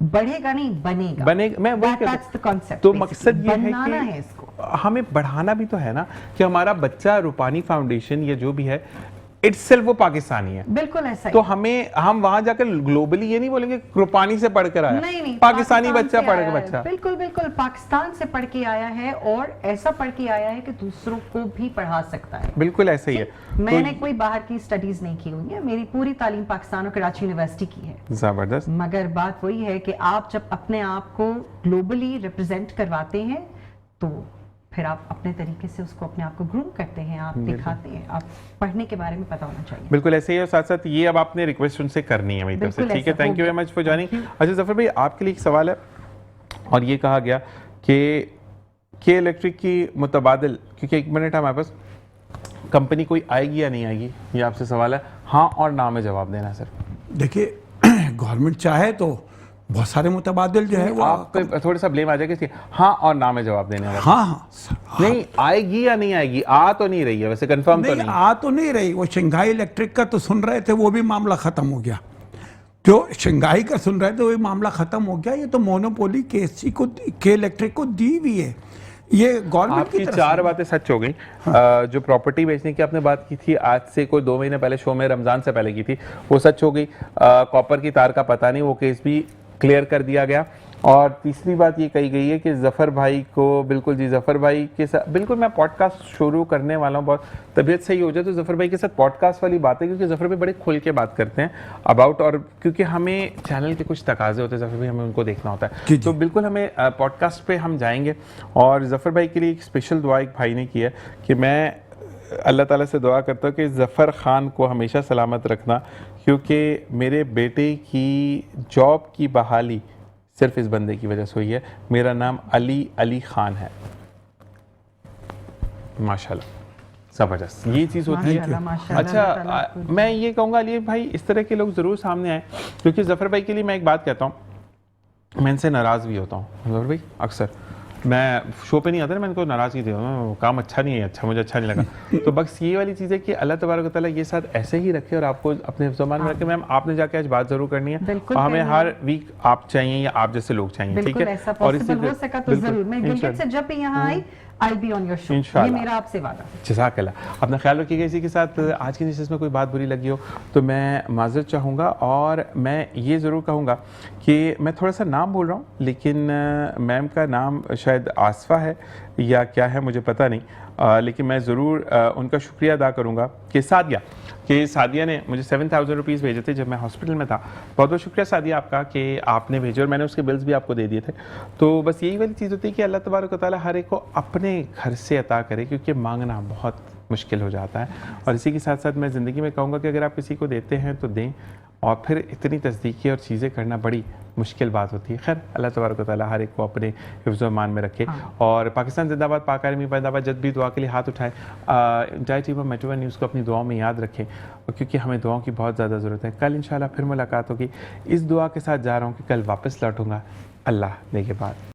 बढ़ेगा नहीं, बनेगा। बनेगा, मैं वही कहता That's the concept, तो basically. मकसद ये बनाना है है कि इसको। हमें बढ़ाना भी तो है ना, कि हमारा बच्चा रूपानी फाउंडेशन या जो भी है इटसेल्फ वो पाकिस्तानी है। बिल्कुल ऐसा ही। तो हम वहां जाकर ग्लोबली ये नहीं बोलेंगे कृपानी से पढ़कर आया, नहीं, पाकिस्तानी बच्चा से पढ़ आया के है। बच्चा। बिल्कुल बिल्कुल पाकिस्तान से पढ़ के आया है और ऐसा पढ़ के आया है कि दूसरों को भी पढ़ा सकता है। बिल्कुल ऐसे ही है। मैंने कोई बाहर की स्टडीज नहीं की हुई है, मेरी पूरी तालीम पाकिस्तान और कराची यूनिवर्सिटी की है। जबरदस्त। मगर बात वही है कि आप जब अपने आप को ग्लोबली रिप्रेजेंट करवाते हैं तो फिर आप अपने तरीके से उसको अपने आप को ग्रूम करते हैं, आप दिखाते हैं, आप पढ़ने के बारे में पता होना चाहिए। बिल्कुल ऐसे ही है। और साथ साथ ये अब आपने रिक्वेस्ट उनसे करनी है मेरी तरफ से, बिल्कुल ठीक है। ऐसा थैंक यू हो वेरी मच फॉर जॉइनिंग। अच्छा जफर भाई, आपके लिए एक सवाल है, और ये कहा गया कि के इलेक्ट्रिक की मुतबादिल, क्योंकि 1 मिनट है हमारे पास, कंपनी कोई आएगी या नहीं आएगी, ये आपसे सवाल है, हाँ और ना में जवाब देना है सर। देखिए गवर्नमेंट चाहे तो बहुत सारे मुतबादिल जो है वो आप पे थोड़ा सा ब्लेम आ जाएगा इसलिए हाँ और ना में जवाब देने वाला। हाँ हाँ नहीं आएगी या नहीं आएगी, आ तो नहीं रही है वैसे, कंफर्म तो नहीं नहीं। आ तो नहीं रही। वो शंघाई इलेक्ट्रिक का तो सुन रहे थे, वो भी मामला खत्म हो गया। जो शंघाई का सुन रहे थे वही मामला खत्म हो गया। ये तो मोनोपोली केसी को के इलेक्ट्रिक को दी हुई है, ये गवर्नमेंट की आपकी तरफ 4 से। बातें सच हो गई। जो प्रॉपर्टी बेचने की आपने बात की थी आज से कोई 2 महीने पहले शो में, रमजान से पहले की थी, वो सच हो गई। कॉपर की तार का पता नहीं, वो केस भी क्लियर कर दिया गया। और तीसरी बात ये कही गई है कि जफ़र भाई को, बिल्कुल जी जफ़र भाई के साथ बिल्कुल मैं पॉडकास्ट शुरू करने वाला हूँ, बहुत तबीयत सही हो जाए तो जफ़र भाई के साथ पॉडकास्ट वाली बात है, क्योंकि जफ़र भाई बड़े खुल के बात करते हैं अबाउट, और क्योंकि हमें चैनल के कुछ तकाजे होते हैं जफ़र भाई, हमें उनको देखना होता है। तो बिल्कुल हमें पॉडकास्ट पे हम जाएंगे। और जफ़र भाई के लिए एक स्पेशल दुआ एक भाई ने की है कि मैं अल्लाह ताला से दुआ करता हूँ कि ज़फ़र ख़ान को हमेशा सलामत रखना, क्योंकि मेरे बेटे की जॉब की बहाली सिर्फ इस बंदे की वजह से हुई है। मेरा नाम अली ख़ान है। माशाल्लाह, ज़बरदस्त ये चीज़ होती है। अच्छा मैं ये कहूँगा अली भाई, इस तरह के लोग ज़रूर सामने आए, क्योंकि ज़फ़र भाई के लिए मैं एक बात कहता हूँ, मैं इनसे नाराज़ भी होता हूँ। ज़फ़र भाई अक्सर मैं शो पे नहीं आता ना, मैं इनको नाराज़गी देता हूँ, काम अच्छा नहीं है, अच्छा मुझे अच्छा नहीं लगा। तो बस ये वाली चीज़ है कि अल्लाह तबारक व तआला ये साथ ऐसे ही रखे और आपको अपने ज़बान में रखे। मैम आपने जाके आज बात ज़रूर करनी है, और हमें हर वीक आप चाहिए या आप जैसे लोग चाहिए, ठीक है। और इसी हो सका तो जरूर मैं गिलगित से जब भी यहाँ आई I'll be on your show, ये मेरा आपसे वादा। जज़ाकल्लाह। अपना ख्याल रखिएगा। इसी के साथ आज की नशिस्त में कोई बात बुरी लगी हो तो मैं माज़रत चाहूँगा, और मैं ये ज़रूर कहूँगा कि मैं थोड़ा सा नाम बोल रहा हूँ, लेकिन मैम का नाम शायद आसफ़ा है या क्या है मुझे पता नहीं, लेकिन मैं ज़रूर उनका शुक्रिया अदा करूँगा कि सादिया ने मुझे 7,000 रुपीज़ भेजे थे जब मैं हॉस्पिटल में था। बहुत बहुत शुक्रिया सादिया आपका कि आपने भेजे, और मैंने उसके बिल्स भी आपको दे दिए थे। तो बस यही वाली चीज़ होती है कि अल्लाह तबारक व तआला हर एक को अपने घर से अता करे, क्योंकि मांगना बहुत मुश्किल हो जाता है। और इसी के साथ साथ मैं ज़िंदगी में कहूँगा कि अगर आप किसी को देते हैं तो दें, और फिर इतनी तस्दीकी और चीज़ें करना बड़ी मुश्किल बात होती है। खैर अल्लाह तबारक व तआला हर एक को अपने हिफ्ज़ व ईमान में रखे। और पाकिस्तान जिंदाबाद, पाक आर्मी जिंदाबाद। जब भी दुआ के लिए हाथ उठाएं, entire team of metro news को अपनी दुआओं में याद रखें, क्योंकि हमें दुआओं की बहुत ज़्यादा ज़रूरत है। कल इंशाल्लाह फिर मुलाकात होगी। इस दुआ के साथ जा रहा हूँ कि कल वापस लौटूंगा। अल्लाह ने के बाद।